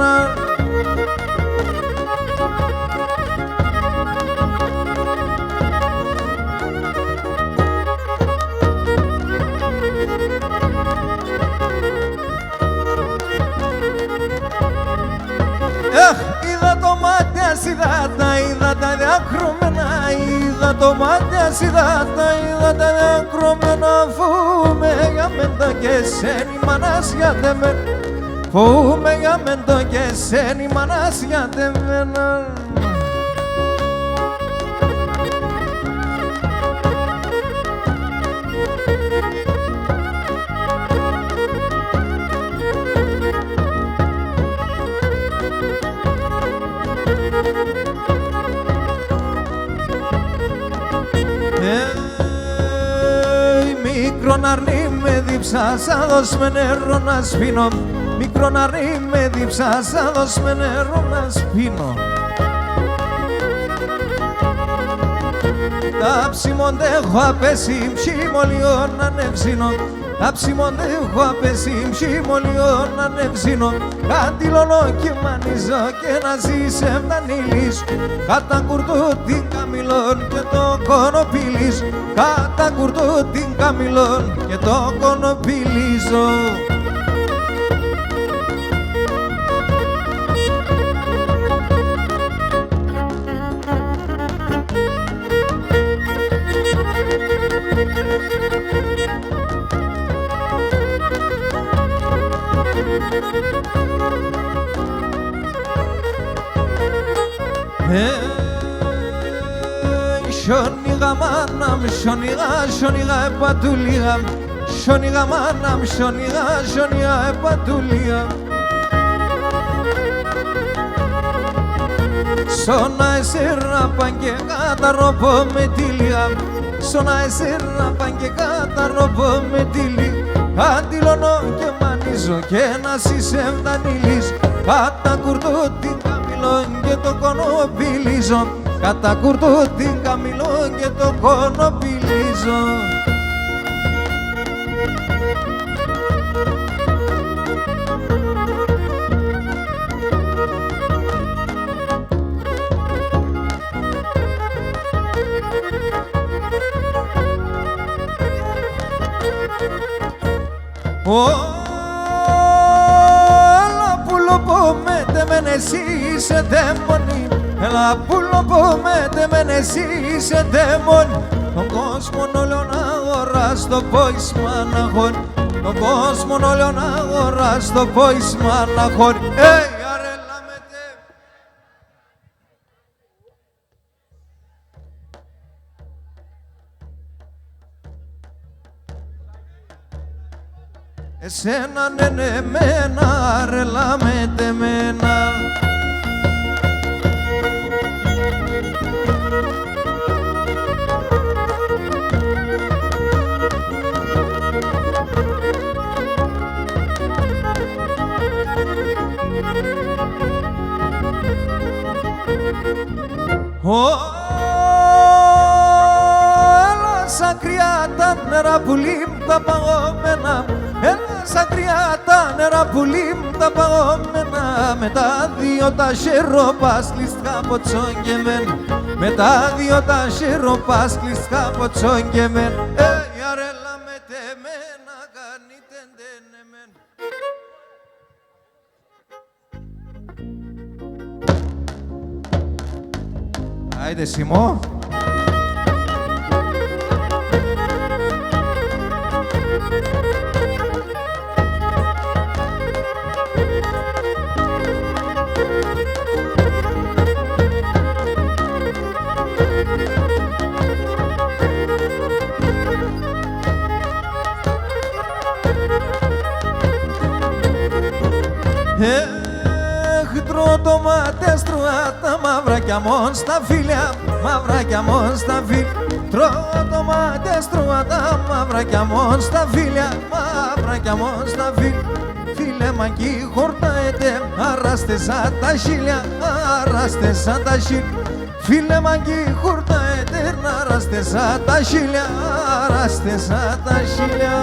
Είδα το μάτια σιδάτα, είδα τα διακρούμενα Είδα το μάτια σιδάτα, είδα τα διακρούμενα Φοβούμαι για μέντο και σένι μανάς για τεμέν Φοβούμαι για μέντο και σένι μανάς για τεμέν Μικρόν αρνί με δίψα, σαν δώσ' με νερό να σπίνω Μικρόν αρνί με δίψα, σαν δώσ' με νερό να σπίνω Τα ψημόνται έχω απέσει, ψημολιό να ανεβζίνω Τα ψημόνται έχω απέσει, ψημολιό να ανεβζίνω Κατήλωνω και μανίζω και να ζήσε μτανίλης Κατά κουρτού την καμιλών και το κονοπίλης Κατά κουρτού την καμιλών και το κονοπίλιζω Σιόνιγα μάναμ, σιόνιγα επατουλίγα Σιόνιγα μάναμ, σιόνιγα επατουλίγα Σώνα εσέρα παν και καταρροπώ με τη λίγα Σώνα εσέρα παν και καταρροπώ με τη λίγα Αντιλώνω και μανίζω και να συσσεμτανίλεις Κατά κουρτού την καμιλόν και το κονοπίλιζω Κατά κουρτού την καμιλόν και το κονοπίλιζω Έλα πουλο πω με τεμέν εσύ είσαι δαίμονι Έλα πουλο πω με τεμέν εσύ είσαι δαίμονι Τον κόσμο όλο να αγοράς το πόησμα αναχών Τον κόσμο όλο να αγοράς το πόησμα αναχών αρέλα με τε Εσένα ναι εμένα, ρελά με τεμένα Έλα σαν κρυά τα νερά που λείπουν τα παγωμένα Έλα σαν κρυά τα νερά που λείπουν τα παγωμένα Με τα δύο τα χεροπάς κλειστικά από τσόγκεμεν Με τα δύο τα χεροπάς κλειστικά από τσόγκεμεν αρέλα με τεμένα κάνει τεντενεμέν Άιντε Σιμό Τρώω τα μαυράκια μόν στα φίλια, μαυράκια μόν στα φίλια. Τρώω τομάτες, τρώω τα μαυράκια μόν στα φίλια, μαυράκια μόν στα φίλια. Φίλε μαγκή χορταέτε, αράστε σαν τα χίλια, αράστε σαν τα χίλια. Φίλε μαγκή χούρτα ετερνά, ράστε σαν τα χίλια, ράστε σαν τα χίλια.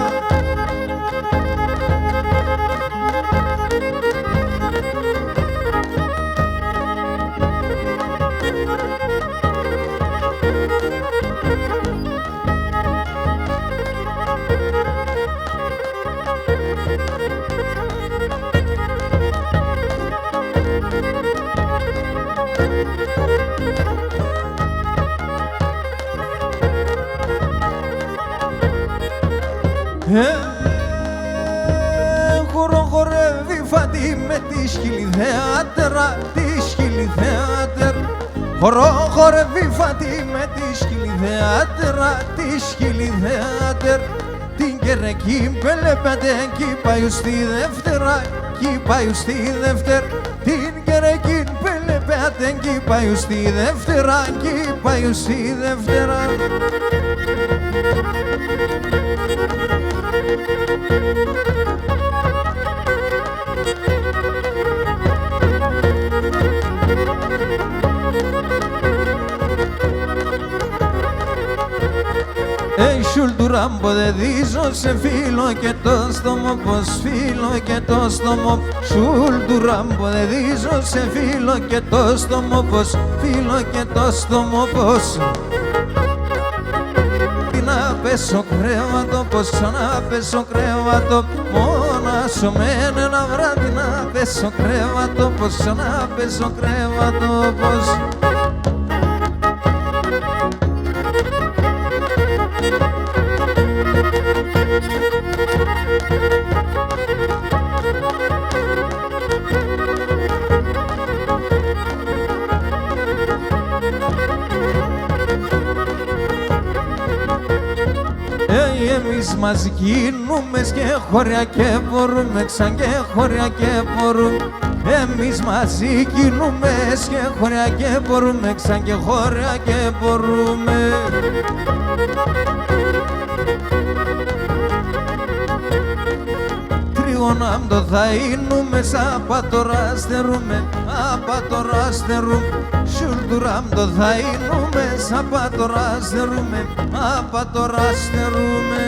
Χορεύει φαντή με τη σκυλή θέατρα, τη σκυλή θέατρα. Χορεύει φαντή με τη σκυλή θέατρα, τη σκυλή θέατρα. Την κερεκή πελεπέντε κι πάει στη Δευτέρα, κι πάει στη Δευτέρα. Την κερεκή πελεπέντε κι πάει στη Δευτέρα, κι πάει στη Δευτέρα. Σουλτουράμπο δε δίζω σε φίλο και το στόμο πως φίλο και το στόμο. Σουλτουράμπο δε δίζω σε φίλο και το στόμο πως φίλο και το στόμο πως. Να πέσω κρέβατο πως να πέσω κρέβατο. Μόνα σωμένο ένα βράδυ να πέσω κρέβατο πως να πέσω κρέβατο πως. Εμείς μας γίνουμε και χωριά και μπορούμε, ξαν και χωριά και μπορούμε. Εμείς μαζί κινούμε και χωριά και μπορούμε, ξαν και χωριά και μπορούμε. Τρίγωνα μ' το θα είνουμε, απατορά στερούμε, απατορά στερούμε. Σουλτουρά μ' το θα είνουμε, απατορά στερούμε, απατορά στερούμε.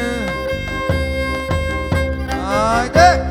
Άιντε!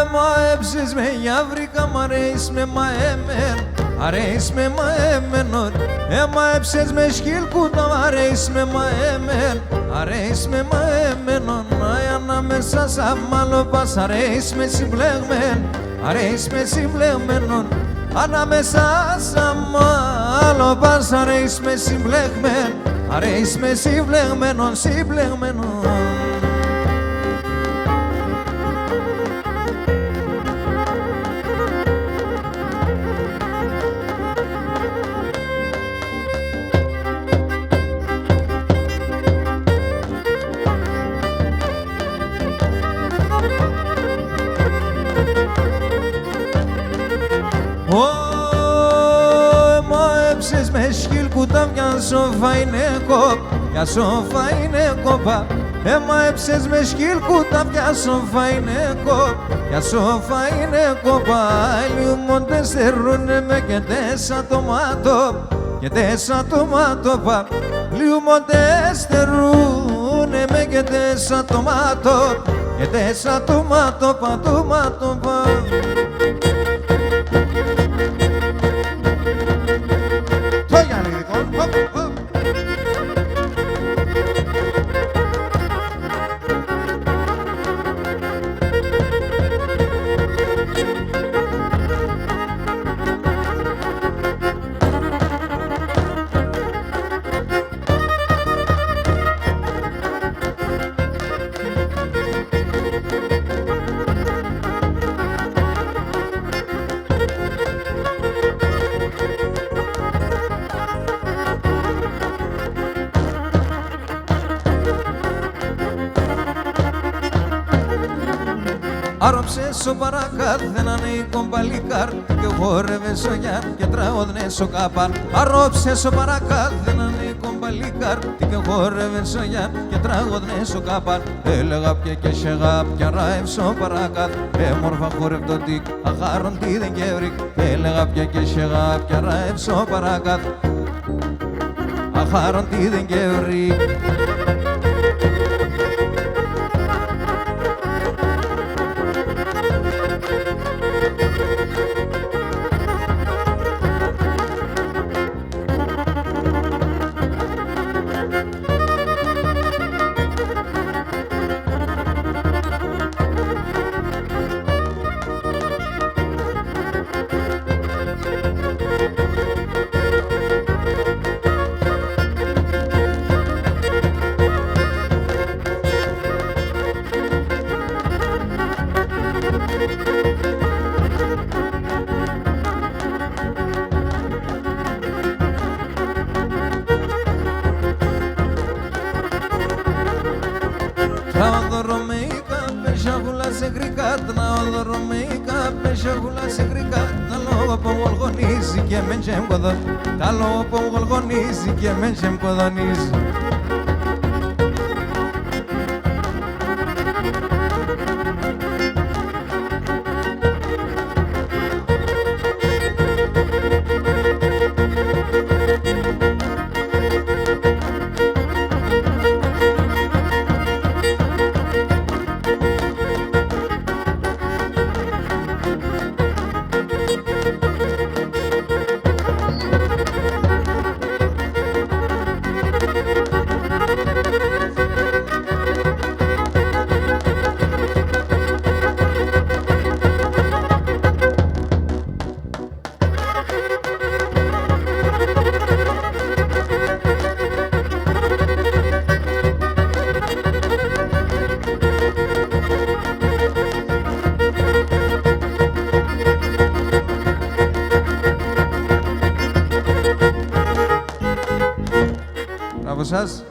Εμαέψες με γιαβρίκα, μ' αρέσει με μαέμεν, αρέσει με μαέμεν. Εμαέψες με σκυλκούτα, μ' αρέσει με μαέμεν, αρέσει με μαέμεν. Ανάμεσα σαν μαλλοπάς, αρέσει με συμπλεγμέν, αρέσει με συμπλεγμένον. Ανάμεσα σαν μαλλοπάς, αρέσει με συμπλεγμέν, αρέσει με συμπλεγμένον, συμπλεγμένον. Εμαέψες με σκυλκούτα, μια σοφά είναι κόπ, μια σοφά είναι κόπα. Εμαέψες με σκυλκούτα, μια σοφά είναι κόπ, μια σοφά είναι κόπα. Λιούμοντες στερούνε με και τέσσα τομάτο, και τέσσα τομάτο πα. Λιούμοντες στερούνε με και τέσσα τομάτο, και τέσσα τομάτο πα, τομάτο πα. Άρωψε ο παρακάθεναν η κομπαλικάρ και χόρευε ο Γιάν και τραγωδνε ο Καπάν. Άρωψε ο παρακάθεναν η κομπαλικάρ και χόρευε ο Γιάν και τραγωδνε ο Καπάν. Έλεγα πια και σεγά πια ράευσο παρακάθ έμορφα χόρευτο τικ αχάρον τι δεν κεύρικ. Έλεγα πια και σεγά πια ράευσο παρακάθ αχάρον τι δεν κεύρικ. Τα λόγω που γολγονίζει και μεν σε μκοδονίζει. Μπράβο σας.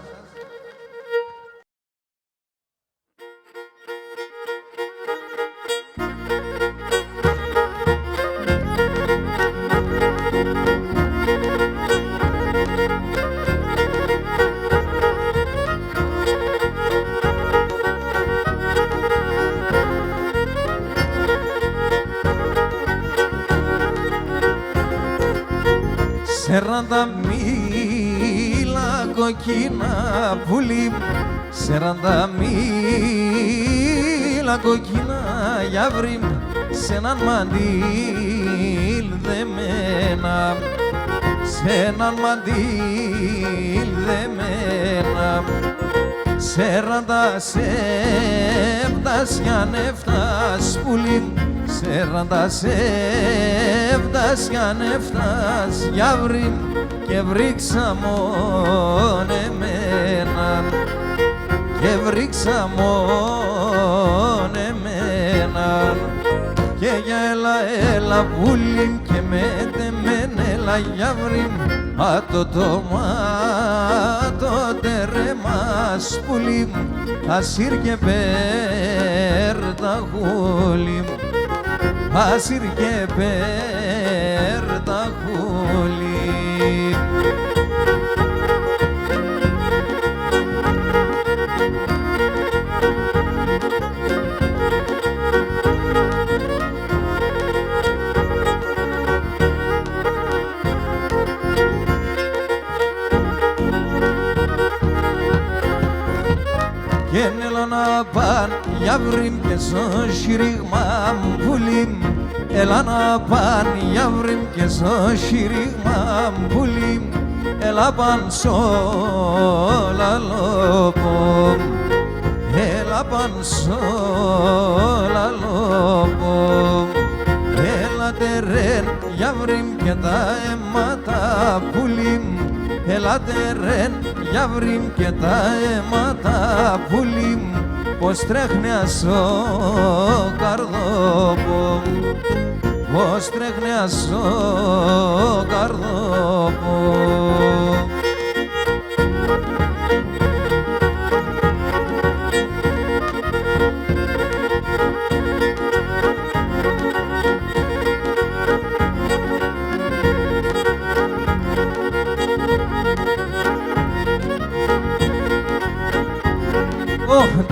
Σεράντα μίλα κοκκίνα πουλί, σεράντα μίλα κοκκίνα γιαύρι, σ' έναν μαντήλ δεμένα, σ' έναν μαντήλ δεμένα. Σεράντα σέβτας κι ανέφτας πουλί, σεράντα σέβτας κι ανέφτας γιαύρι και βρήξα μόν εμένα, και βρήξα μόν εμένα. Και για έλα πουλί και μετεμέν έλα γιαύρι, το τερέμας πουλί, ασύρ και περταχούλι, ασύρ και περταχούλι. Και έλα να πάν γιαύριμ και στο συρίγμα πουλί, έλα να πάν γιαύριμ και στο συρίγμα πουλί, έλα πάν σόλα λόπο, έλα πάν σόλα λόπο. Έλα τερέν γιαύριμ και τα αίματα πουλί, έλα τερέν γιαύριμ και τα αίματα πουλί, πως τρέχνει ασό καρδόπο, πως τρέχνει ασό καρδόπο.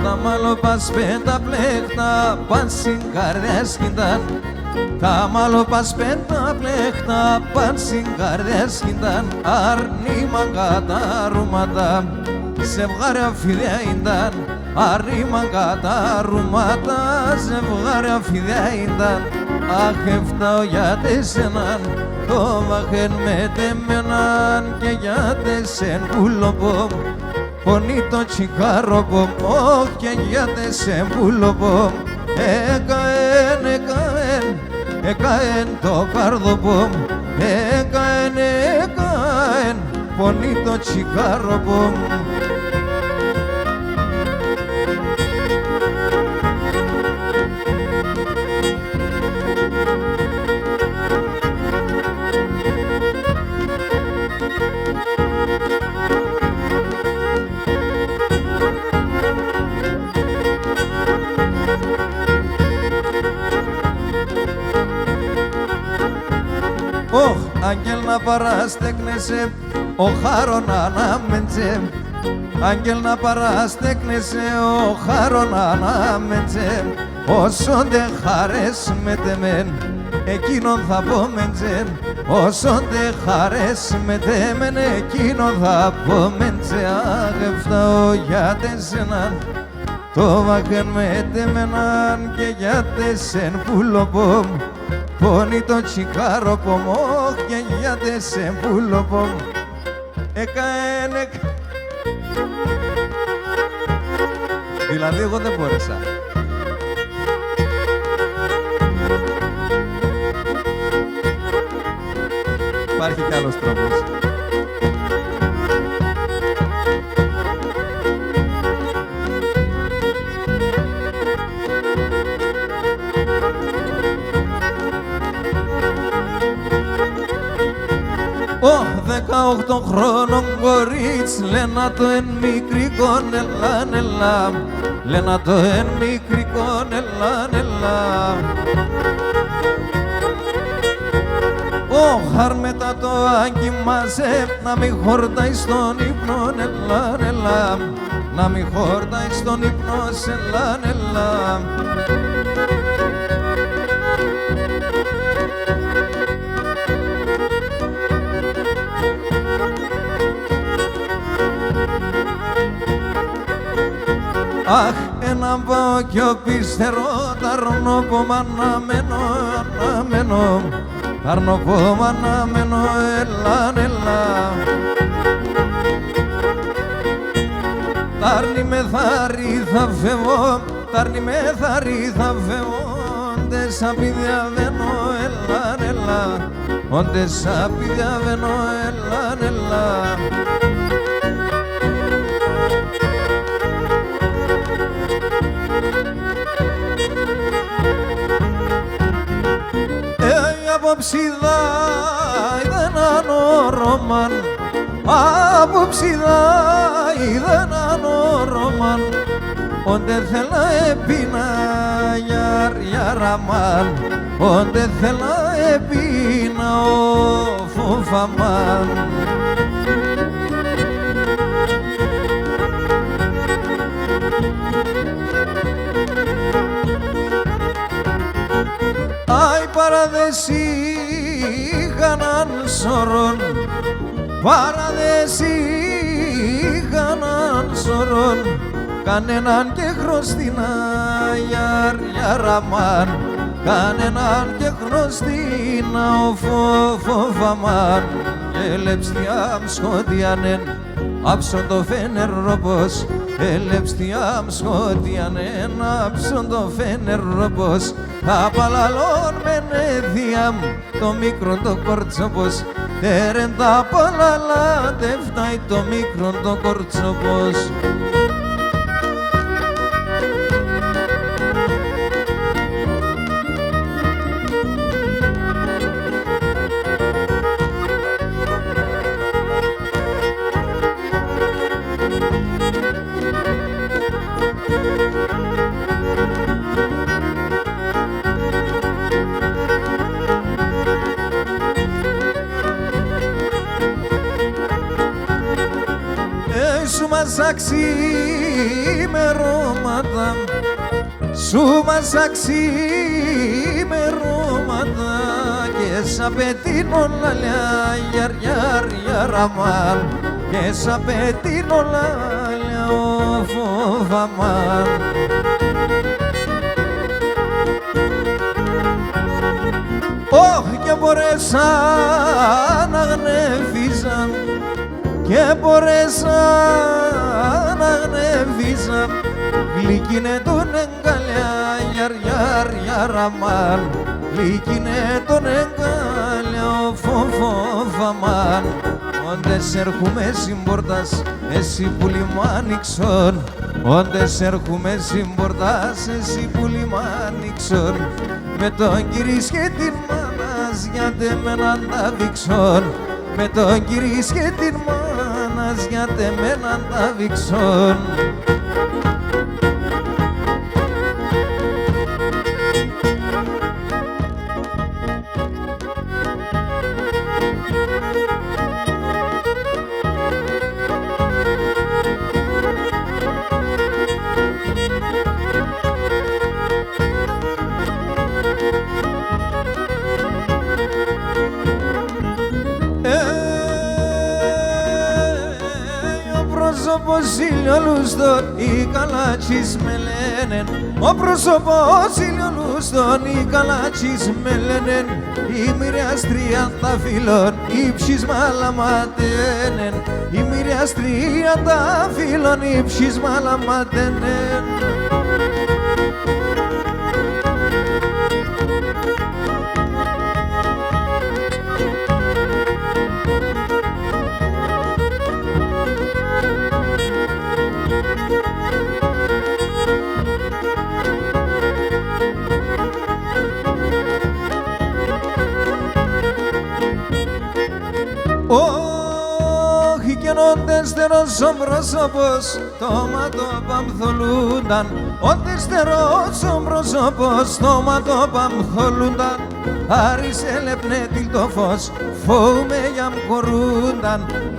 τα μαλλοπάς πενταπλέχτα παν στην καρδιά σκηνταν. Τα μαλλοπάς πενταπλέχτα παν στην καρδιά σκηνταν. Αρνήμαν κατά ρούματα, ζευγάρια φιδιά ήταν. Αρνήμαν κατά ρούματα, ζευγάρια φιδιά ήταν. Αχ, έφταω για τεσέναν, το βαχεν με τεμέναν και για τεσέν πουλοπομ. Πονεί το τσιγάροπομ, όχι και για τεσέν πουλοπομ. Έκαεν, έκαεν, έκαεν το καρδοπομ. Έκαεν, έκαεν, πονεί το τσιγάροπομ. Άγγελ να παραστέκνεσαι, ο χάρον ανάμεντσε. Άγγελ να παραστέκνεσαι, ο χάρον ανάμεντσε. Όσον δε χαρές με τεμέν, εκείνον θα πόμεντσε. Όσον δε χαρές με τεμέν, εκείνον θα πόμεντσε. Αγεφτάω για τεσέναν, το βαχεν με τεμέναν και για τεσέν πουλοπομ. Πόνει το τσιγάροπομ, όχι και για τεσέν πουλοπομ. Έκαεν, δηλαδή εγώ δεν μπόρεσα. Υπάρχει κι άλλος τρόπος. Ω 18 χρόνων κορίτσι, λένα το εν μικρικόν ελάν ελά. Λένα το εν μικρικόν ελάν ελά. Ω χαρμέτα το άγκη μαζέ, να μη χορτάει στον ύπνο ελάν ελά. Να μη χορτάει στον ύπνο ελάν ελά. Αχ, έναν πάω κι οπιστερό, ταρνοπόμ αναμένω, αναμένω. Ταρνοπόμ αναμένω, ελάν, ελά. Τάρνη με θάρι θα φεύγω, τάρνη με θάρι θα φεύγω. Όντε σαπίδια βαίνω, ελάν, ελά. Όντε σαπίδια βαίνω, ελάν, ελά. Απόψιδα είδε έναν όρωμαν, απόψιδα είδε έναν όρωμαν. Όντε θέλα επίνα γιαραμάν, όντε θέλα επίνα ο φοφαμάν. Άι παραδεσί είχαναν σωρών, παραδεσί είχαναν σωρών. Κανέναν και χρωστήνα γιαραμάν, κανέναν και χρωστήνα ο φοφαμάν. Και λεπστιάμ σκοτιανέν, άψον το φένερ ροπός. Ελευστιάμ σκοτιανέν, άψον το φένερ ροπός. Τα παλαλών μενέδιαμ, το μικρό το κορτσόπος. Έρεν τα παλαλά, δε φτάει το μικρό το κορτσόπος. σου μασά ξημερώματα, σου μασά ξημερώματα και σ' απαιτείνω λαλιά γιαρ γιαρ γιαρ αμάν και σ' απαιτείνω λαλιά ο φοβαμάν. Όχι και μπορέσα να γνεύιζα και μπορέσα να γνεύιζα γλυκίνε τον εγκαλιά γιαρ γιαρ γιαρ αμάν γλυκίνε τον εγκαλιά ο φοβαμάν. Όντες έρχομαι συμπορτάς εσύ που λιμάνιξον, όντες έρχομαι συμπορτάς εσύ που λιμάνιξον με τον κυρίς και την μάνας γιατί με έναν τα δείξον, με τον κυρίς και την μάνας γιατί με έναν τα δείξον. πρόσωπος ηλιολούστον οι καλάτσις με λένε, ο πρόσωπος ηλιολούστον οι καλάτσις με λένε, η μοιραστρία τα φίλων ύψης μαλαματένεν, η μοιραστρία τα φίλων ύψης μαλαματένεν. Όχι κι ενώ τέστερος ο πρόσωπος το ματοπαμθολούνταν, ο τέστερος ο πρόσωπος το ματοπαμθολούνταν, άρισε λεπνέτηλ το φως φόουμε για μ'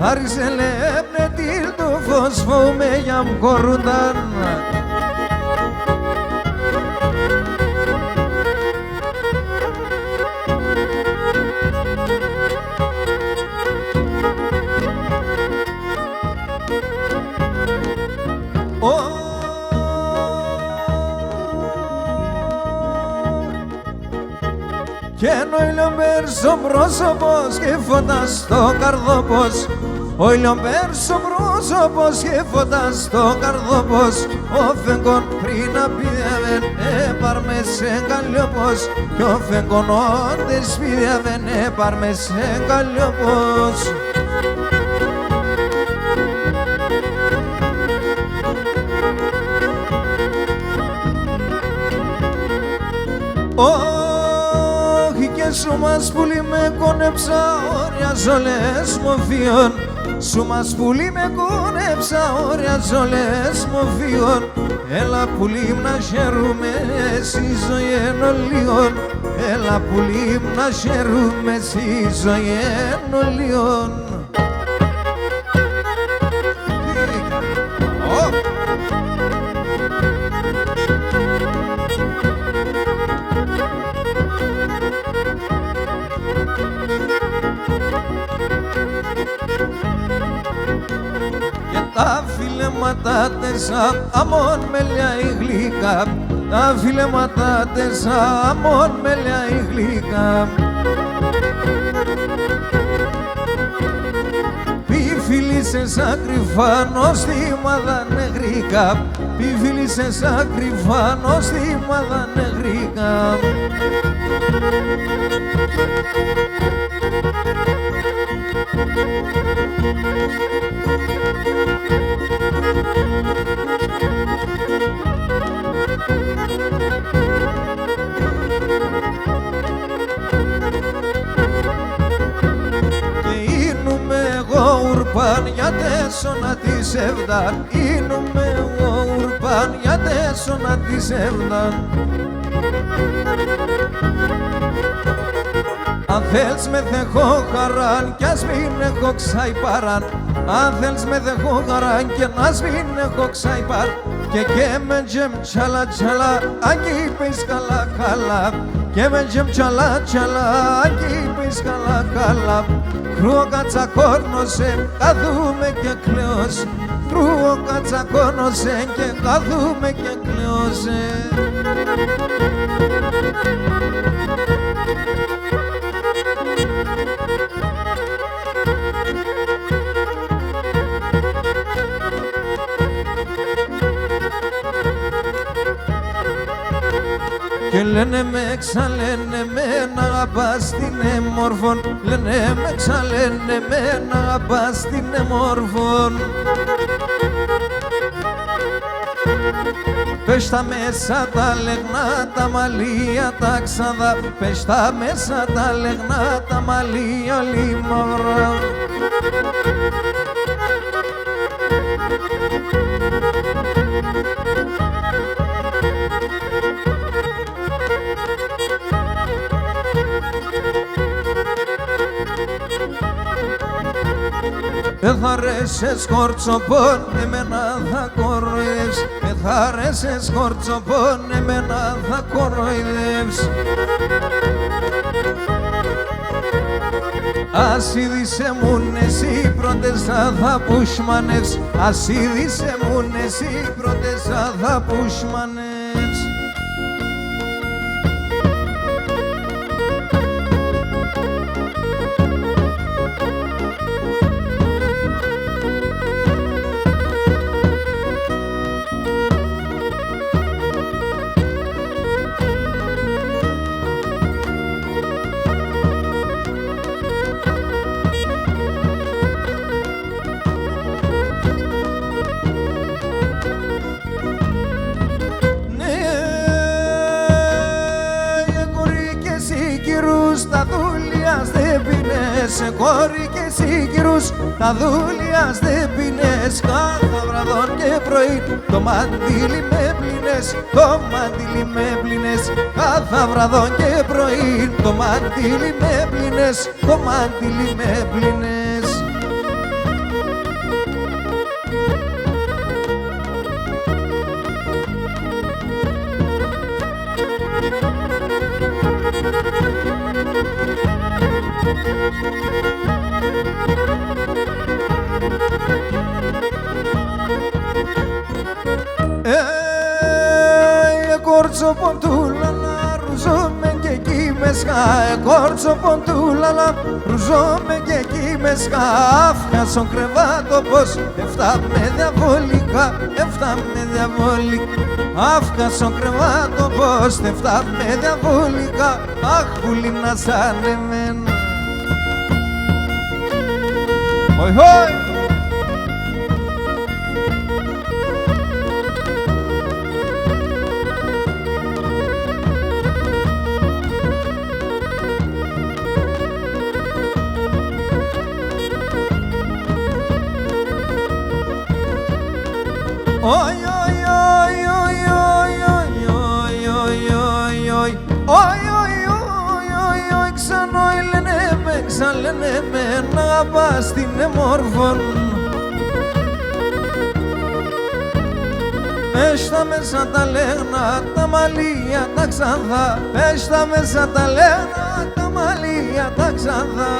άρισε λεπνέτηλ το φως φόουμε για μ' κορούνταν. Κι ενώ ηλιομπέρς ο πρόσωπος και φωτά στο καρδόπος, ο ηλιομπέρς ο πρόσωπος και φωτά στο καρδόπος, ο φεγγόν πριν απίδιαβεν έπαρμε σε καλλιόπος, κι ο φεγγόν όντες πίδιαβεν έπαρμε σε καλλιόπος. Σου μας πουλί με κόνεψα όρια ζολές μοφίων, σου μας πουλί με κόνεψα όρια ζολές μοφίων, έλα πουλί να χαίρουμε στη ζωή εν ολίων, έλα πουλί να χαίρουμε στη ζωή εν ολίων. Τα φιλέματα τεσά αμών μελιά η γλυκά, τα φιλέματα τεσά αμών μελιά η γλυκά. Πι φίλησες ακρυφά νοστήματα νεγρικά, πι φίλησες ακρυφά νοστήματα νεγρικά. Για τέσσονα της εβδάν, είνουμε εγώ ουρπάν για τέσσονα της εβδάν. Αν θέλεις με δεχώ χαράν κι ας μην έχω ξαϊπαράν. Αν θέλεις με δεχώ χαράν κι ας μην έχω ξαϊπαράν. Και με τζεμ τσαλα τσαλα αγγί πεις καλά καλά. Και με τζεμ τσαλα τσαλα αγγί πεις καλά καλά. Κρούο κατσακόρνωσε καθούμε και κλαίωσε. Κρούο κατσακόρνωσε και καθούμε και κλαίωσε. Και λένε με ξαλένε με να αγαπάς την εμόρφων. Λένε με ξαλένε με να αγαπάς την εμόρφων. Πες τα μέσα τα λεγνά τα μαλλία τα ξαδά. Πες τα μέσα τα λεγνά τα μαλλία όλη μαυρά. Θα ρέσες κορτσοπών, εμένα θα κοροϊδεύς. Θα ρέσες κορτσοπών, εμένα θα κοροϊδεύς. Ας είδησε μουν εσύ πρώτεσα θα πουσμανεύς. Ας είδησε μουν εσύ πρώτεσα θα πουσμανεύς. Τα δούλιας δεν πίνες, κόρη και σύγκυρους, τα δούλιας δεν πίνες. Κάθε βραδόν και πρωί το μαντίλι με πλύνες, το μαντίλι με πλύνες. Κάθε βραδόν και πρωί το μαντίλι με πλύνες, το μαντίλι με πλύνες. Κορτσοποντούλα να ρουζώμε και εκεί με σκά. Κορτσοποντούλα να ρουζώμε και εκεί με σκά. Άφιασον κρεβάτο πως εφτά με διαβολικά, εφτά με διαβολικά. Άφιασον κρεβάτο πως εφτά με διαβολικά. Αχ πουλίνα σαν εμένα. Χοι χοι. Oi oi oi oi oi oi oi oi oi oi oi oi oi ξανόι λένε με, ξαλένε με να αγαπάς την εμόρφων. Πες τα μέσα τα λέγνα τα μαλλία τα ξανθά. Πες τα μέσα τα λέγνα τα μαλλία τα ξανθά.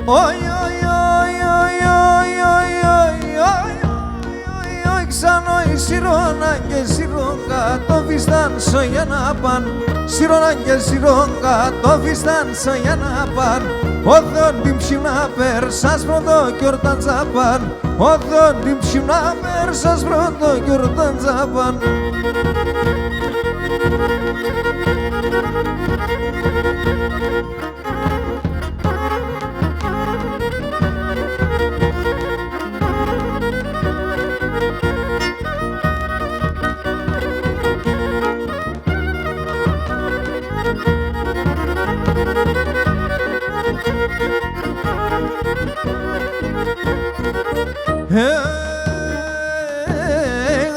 Oi oi oi oi oi oi oi oi oi ξανόι σιρόνα και σιρόγκα το φιστάνσο για να παν. Σιρόνα και σιρόγκα το φιστάνσο για να παν. Όδον την ψημνά πέρσας πρώτο κι ορταν τζαπαν. Όδον την ψημνά πέρσας πρώτο κι ορταν τζαπαν.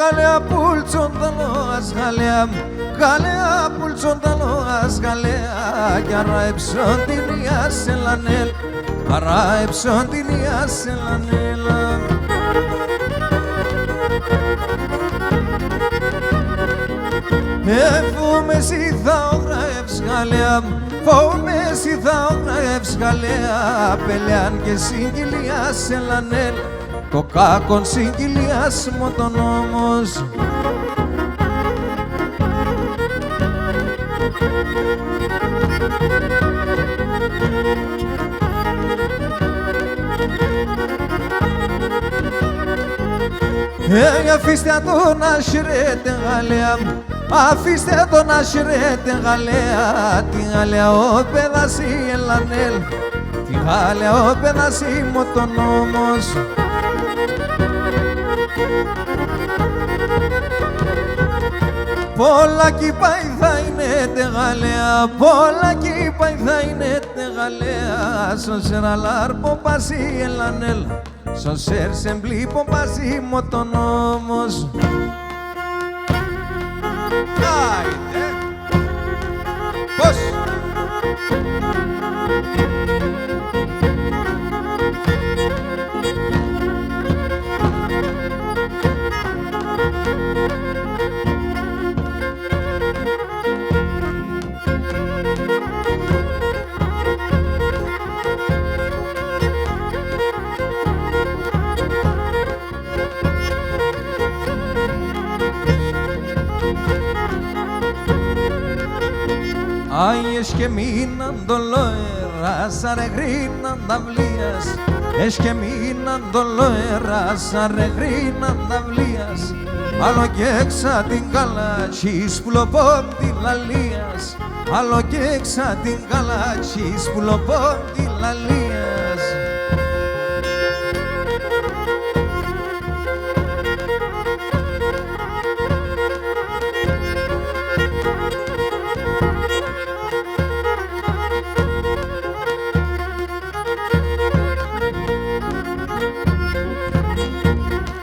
Galea pulcondaloas galea, galea pulcondaloas galea, chiara epsontinia selanel, para epsontinia selanel. Φοβούμαι εσύ θα ογραεύς γαλέα, φοβούμαι εσύ θα ογραεύς γαλέα, πελεάν και συγκυλία σε λανέλ, το κάκον συγκυλίας μου τον νόμος. Αφήστε τον να σιρέτε γαλέα, αφήστε τον να σιρέτε γαλέα, τη γαλέα ο παιδασί ελανέλ, τη γαλέα ο παιδασί μου τον νόμος. Πολλά κύπαει θα είναι τε γαλέα, πολλά κύπαει θα είναι τε γαλέα, σωσερ αλάρπο πασί ελανέλ, σωσερ σεμπλίπο πασί μου τον νόμος. Άιντε! Πώς! Ai, eσκεμίναν δολοέρας, αρεγρίναν ταυλίας, εσκεμίναν δολοέρας, αρεγρίναν ταυλίας, άλλο κι έξα την καλάτσις πουλοπόμ τη λαλίας, άλλο κι έξα την καλάτσις πουλοπόμ τη λαλίας.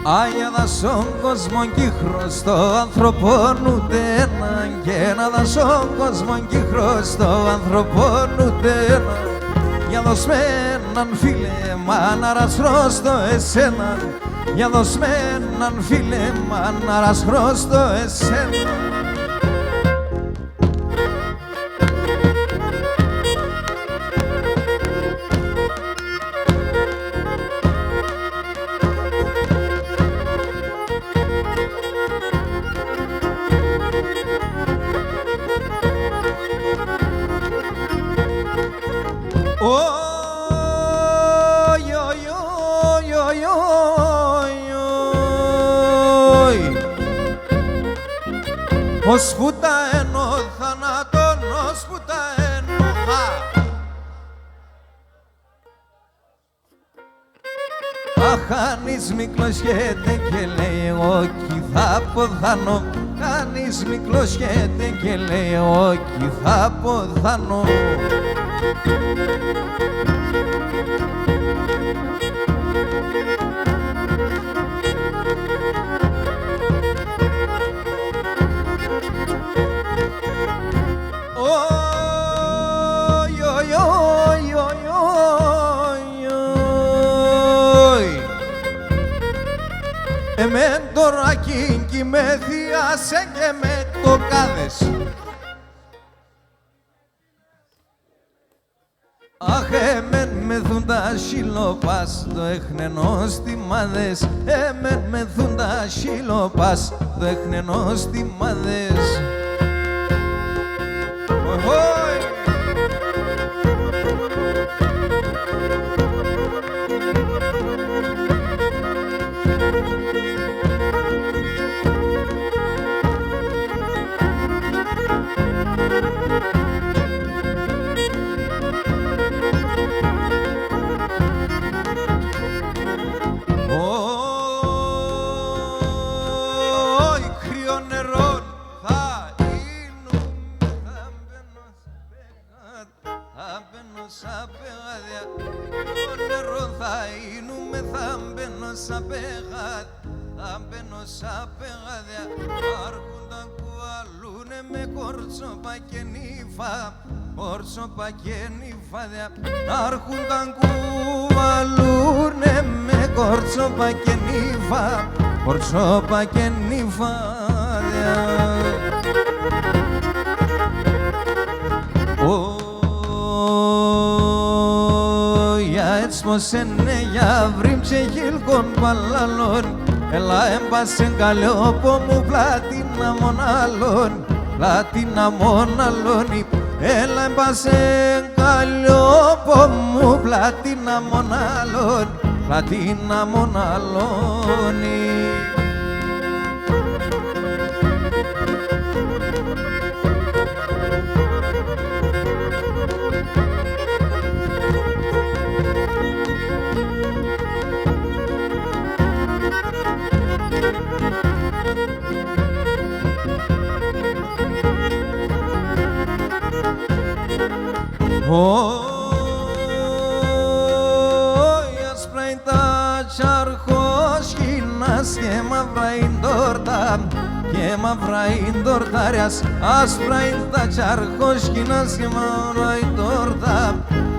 Άγια στον κόσμο κύχρο στο άνθρωπον ούτε έναν, και να στον κόσμο κύχρο στο άνθρωπον ούτε έναν. Για δώσ' με έναν φίλε μάναρας χρωστό εσένα, για δώσ' με έναν φίλε μάναρας χρωστό εσένα. Ως που τα ενώ θανάτων, ως που τα ενώχα. Κανείς μη κλωσιέται και λέει εγώ κι θα ποθάνω, κανείς μη κλωσιέται και λέει εγώ κι θα ποθάνω. Εμεν τώρα κίνκι με θειάσε και με το κάδες. Αχ, εμεν με θουν τα σιλοπάς, το έχνενος τιμάδες. Εμεν με θουν τα σιλοπάς, το έχνενος τιμάδες. Σαν πεγάδια, το νερό θα είνουμε, θα μπαίνω σαν πεγάδια. μπαίνω σαν πεγάδια, άρχοντα κουβαλούνε με κορτσόπα και νύφα, κορτσόπα και νύφαδια. Άρχοντα κουβαλούνε με κορτσόπα και νύφα, κορτσόπα και νύφαδια. Έτσι πως είναι για βρήμψε χίλκον παλαλών, έλα έμπασε καλιόπο μου πλάτινα μοναλών, πλάτινα μοναλώνει. Έλα έμπασε καλιόπο μου πλάτινα μοναλών, πλάτινα μοναλώνει. Άσπρα είναι τα τσαρχόσχυνας και μαύρα είναι τόρτα, και μαύρα είναι τορτάριας. Άσπρα είναι τα τσαρχόσχυνας και μαύρα είναι τόρτα,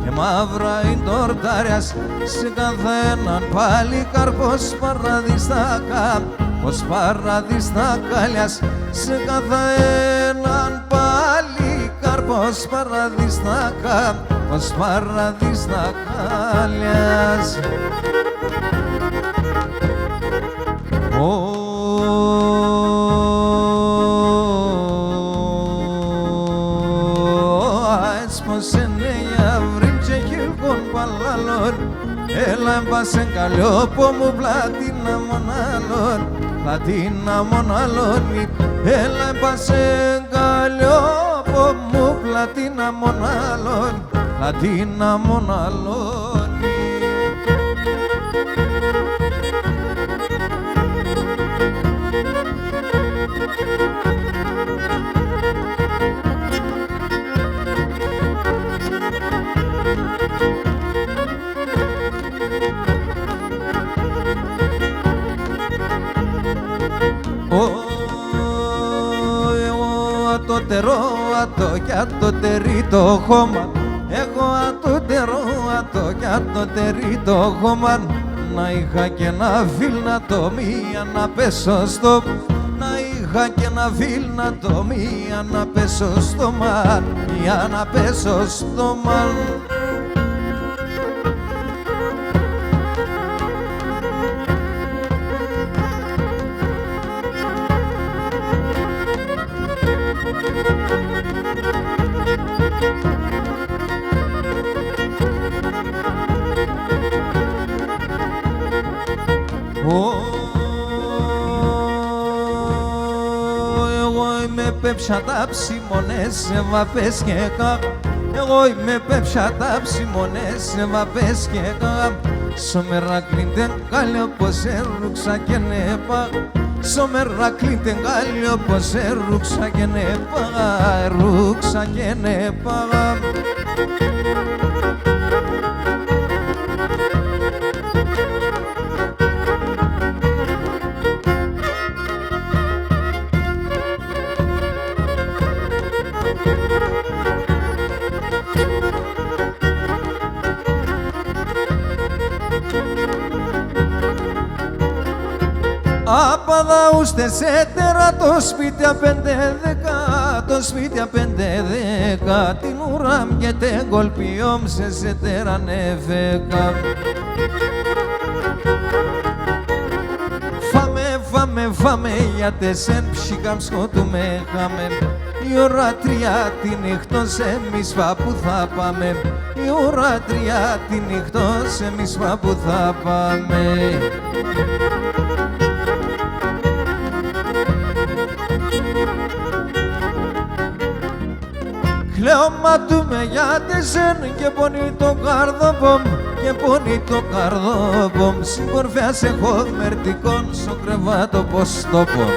και μαύρα είναι τορτάριας. Σε καθέναν πάλι καρπός παραδιστάκα, πως παραδιστάκαλιας. Σε καθέναν πάλι καρπός παραδιστάκα, πως παραδιστάκαλιας. Έτσι πως είναι για βρήμψε χίλκον παλαλών, έλα έμπασε καλιόπο μου πλάτινα μοναλών, πλάτινα μοναλώνει. Έλα έμπασε καλιόπο μου πλάτινα μοναλών, πλάτινα μοναλώνει. Ατοτερό, ατο κι ατοτερί το χώμα, εγώ ατοτερό, ατο κι ατοτερί το χώμα. Να είχα και ένα φίλ να το μία να πέσω στο, να είχα και ένα φίλ να το μία να πέσω στο μαν, για να πέσω στο μαν. Εγώ είμαι πέψα τα ψημονές σε βαπές και κά. Εγώ είμαι πέψα τα ψημονές σε βαπές και κά. Στο μερακλήν τεν κάλιο πως έρουξα και νέπα. Στο μερακλήν τεν κάλιο πως έρουξα και νέπα. Έρουξα και νέπα. Απαδαούστε σε τέρα το σπίτι απεντέδεκα, το σπίτι απεντέδεκα. Την ουρά και τε κολπιόμσε σε τέρα νεφέκα. Φάμε, φάμε, φάμε, γιατί σεν ψυχάμ σκοτούμε χάμε. Η ώρα τρία τη νύχτος εμείς πάπου θα πάμε. Η ώρα τρία τη νύχτος εμείς πάπου θα πάμε. Κλαίωμα του με γιάτεσεν και πονεί το καρδοπομ, και πονεί το καρδοπομ. Στην κορφιά σε χωμερτικόν, στο κρεβάτο πως το πομ.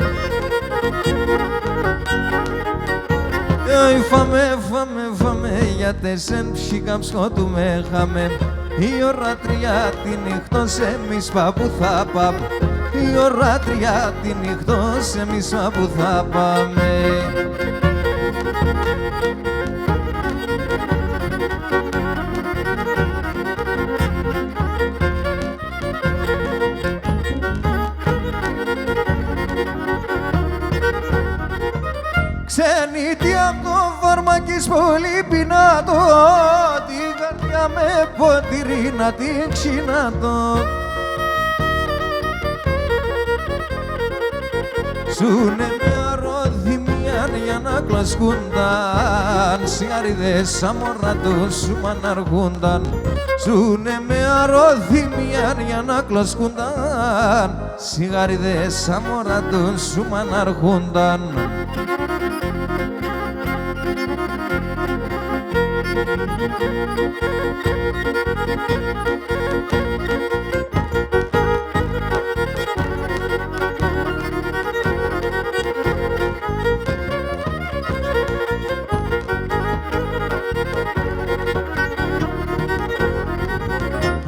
Φάμε, φάμε, φάμε, γιάτεσεν ψυχάμ σκοτούμε χάμε. Η ώρα τρία τη νύχτος εμείς πάπου θα πάμε. η ώρα 3 τη νύχτος εμείς που θα πάμε. Ξενίτη απ' το φαρμακής πολύ πεινάτο, την καρδιά με ποτήρι να την ξυνάτω. Ζουνε με αρρώδημια για να κλασκούνταν, σιγαρίδες σαν μωρά τους σου μαναργούνταν. Ζουνε με αρρώδημια για να κλασκούνταν, σιγαρίδες σαν μωρά τους σου μαναργούνταν.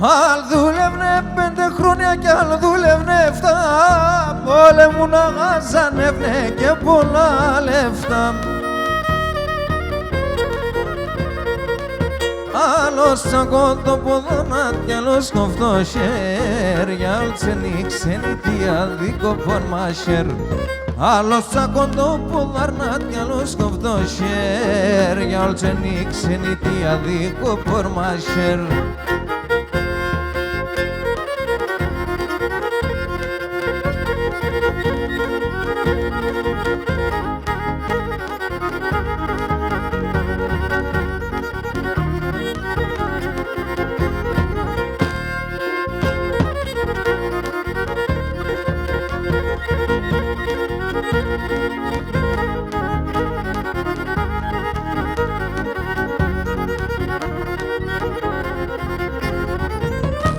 Αλ δούλευνε 5 χρόνια κι αλ δούλευνε 7, πόλεμου να γαζανεύνε και πολλά λεφτά. Άλλος τσακώ το ποδόνατ κι άλλος κοφτό χέρι, άλλ ξενή τι αδίκο φορμάσερ. Άλλος τσακώ το ποδάρνατ κι άλλος κοφτό χέρι, άλλ ξενή τι αδίκο φορμάσερ.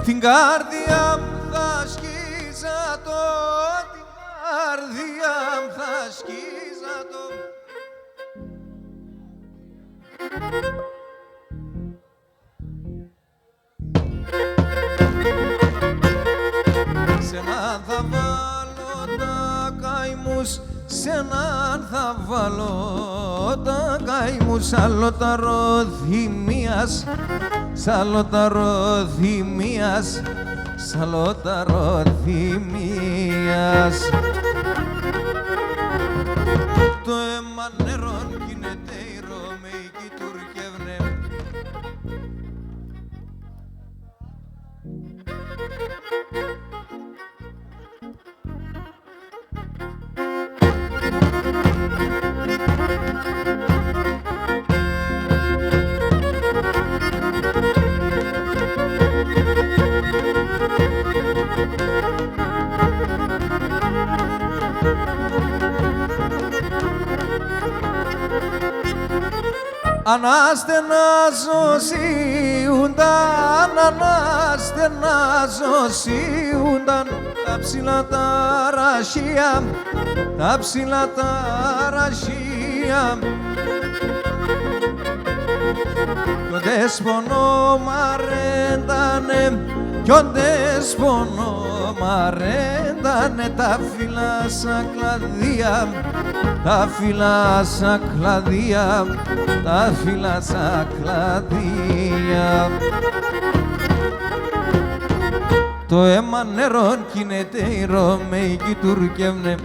Την καρδιά μου θα σκίζα το, την καρδιά μου θα σκίζα το. Σ' έναν θα βάλω τα καημούς, σ' έναν θα βάλω τα καημούς, άλλο τα ροδημίας, σ' άλλο τα ροδημίας, σ' άλλο τα ροδημίας. Το αίμα νερόν γίνεται η Ρωμαϊκή τουρκεύνε. Αναστενάζω σιούνταν, αναστενάζω σιούνταν τα ψηλά τα ραχεία, τα ψηλά τα ραχεία. Κι ο δέσπονο μ' αρέντανε, κι ο δέσπονο μ' αρέντανε τα φύλλα σαν κλαδία, τα φύλλα σαν κλαδία, τα φύλλα σαν κλαδία. Το αίμα νερόν κινείται η Ρωμαϊκή τουρκεύνε,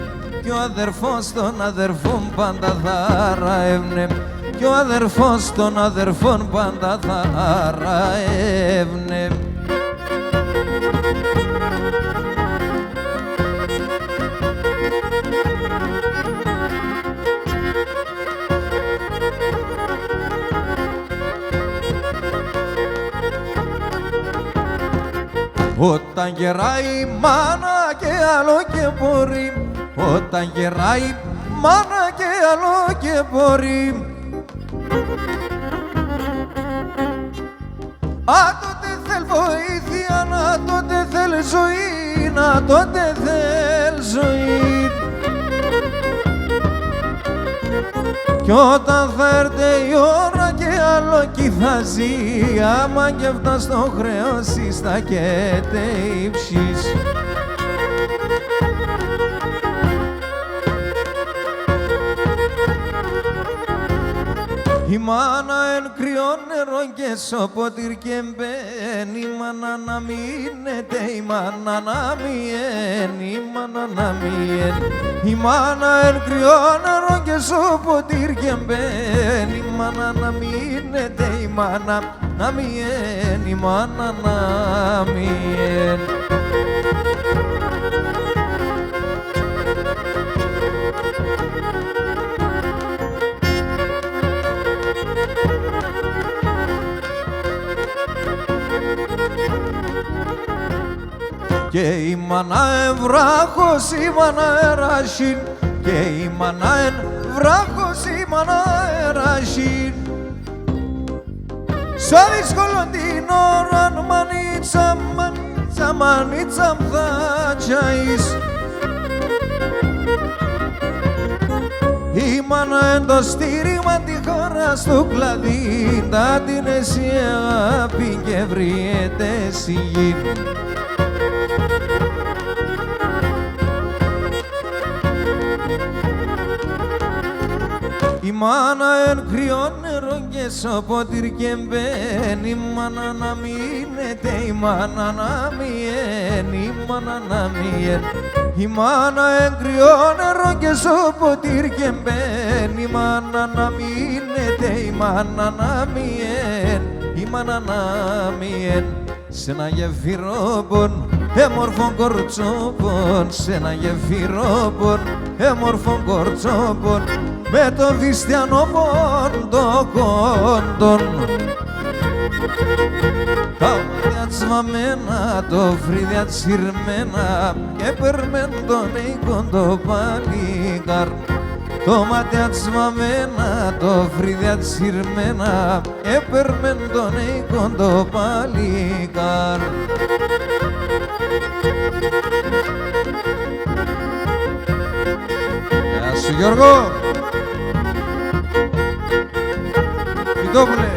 κι ο αδερφός των αδερφών πάντα θα ραεύνε, κι ο αδερφός των αδερφών πάντα θα ραεύνε. Όταν γεράει μάνα και άλλο και μπορεί, όταν γεράει μάνα και άλλο και μπορεί. Α, τότε θέλ βοήθεια, να τότε θέλ ζωή, να τότε θέλ ζωή. Κι όταν θα έρθει η ώρα και άλλο κι θα ζει, άμα κι αυτά στο χρέος στα και τύψεις. μάνα εν κρυό νερό και σοποτήρ και μπαίνει, η μάνα να μείνεται, η μάνα να μειένει, η μάνα να μειένει. Η μάνα εν κρυό νερό και σοποτήρ και μπαίνει, η μάνα να μείνεται, η μάνα να μειένει, η μάνα να μειένει. Και η μάνα βράχος, η μάνα εράσιν, και η μάνα βράχος, η μάνα εράσιν. Σαν δύσκολο την ώρα μανίτσα, μανίτσα, μανίτσα θα τσαείς. Η μάνα εν το στήριγμα τη χώρα στο κλαδί, τα την εσύ αγάπη και βριέται σιγήν. Η μάνα εν κρυό νερό και σοποτήρ και μπαίνει, η μάνα να μείνεται, η μάνα να μειένει, η μάνα να μειένει. Η μάνα εν κρυό νερό και σοποτήρ και μπαίνει, η μάνα να μείνεται, η μάνα να μειένει, η μάνα να μειένει. Σ' ένα γεφυρόπον, έμορφον κορτσόπον, σ' ένα γεφυρόπον, έμορφον κορτσόπον, με το βιστιανό πόντο κόντον. Τα μάτια τσβαμμένα, το φρύδια τσιρμένα, έπαιρμεν τον οίκον το παλικάρ. Το μάτια τσβαμμένα, το φρύδια τσιρμένα, έπαιρμεν τον οίκον το παλικάρ. Γεια σου Γιώργο! Φιτόπουλε!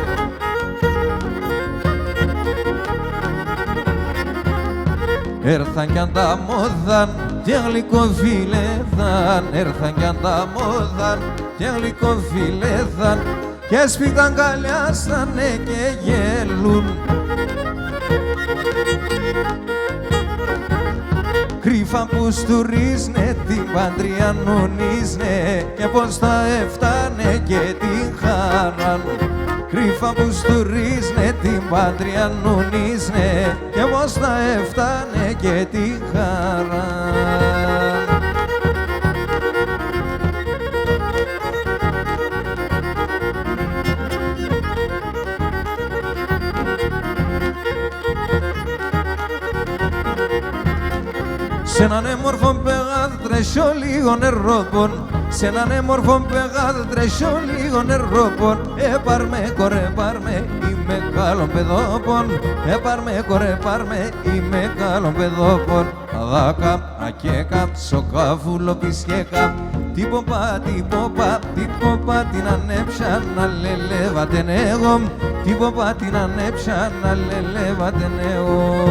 Έρθαν κι αν τα μόδαν και γλυκοφιλέθαν, έρθαν κι αν τα μόδαν και γλυκοφιλέθαν, και σπίταν καλιάσανε και γελούν. Κρύφα που στουρίσνε την παντρία νουνίσνε, και πως θα έφτανε και την χαράν. Κρύφα που στουρίσνε την παντρία νουνίσνε, και πως θα έφτανε και την χαράν. Σ' έναν έμορφο πεγάδι τρέσω λίγο νερόπον, σ' έναν έμορφο πεγάδι τρέσω λίγο νερόπον. Πάρ' με κορέ, πάρ' με, είμαι καλό παιδόπον. Πάρ' με κορέ, πάρ' με, είμαι καλό παιδόπον. Αδάκα, ακέκα, σοκάβουλο πισκέκα, τίποπα, τίποπα, τίποπα την ανέψα να λελεύατε νέγω, τίποπα την ανέψα να λελεύατε νέγω.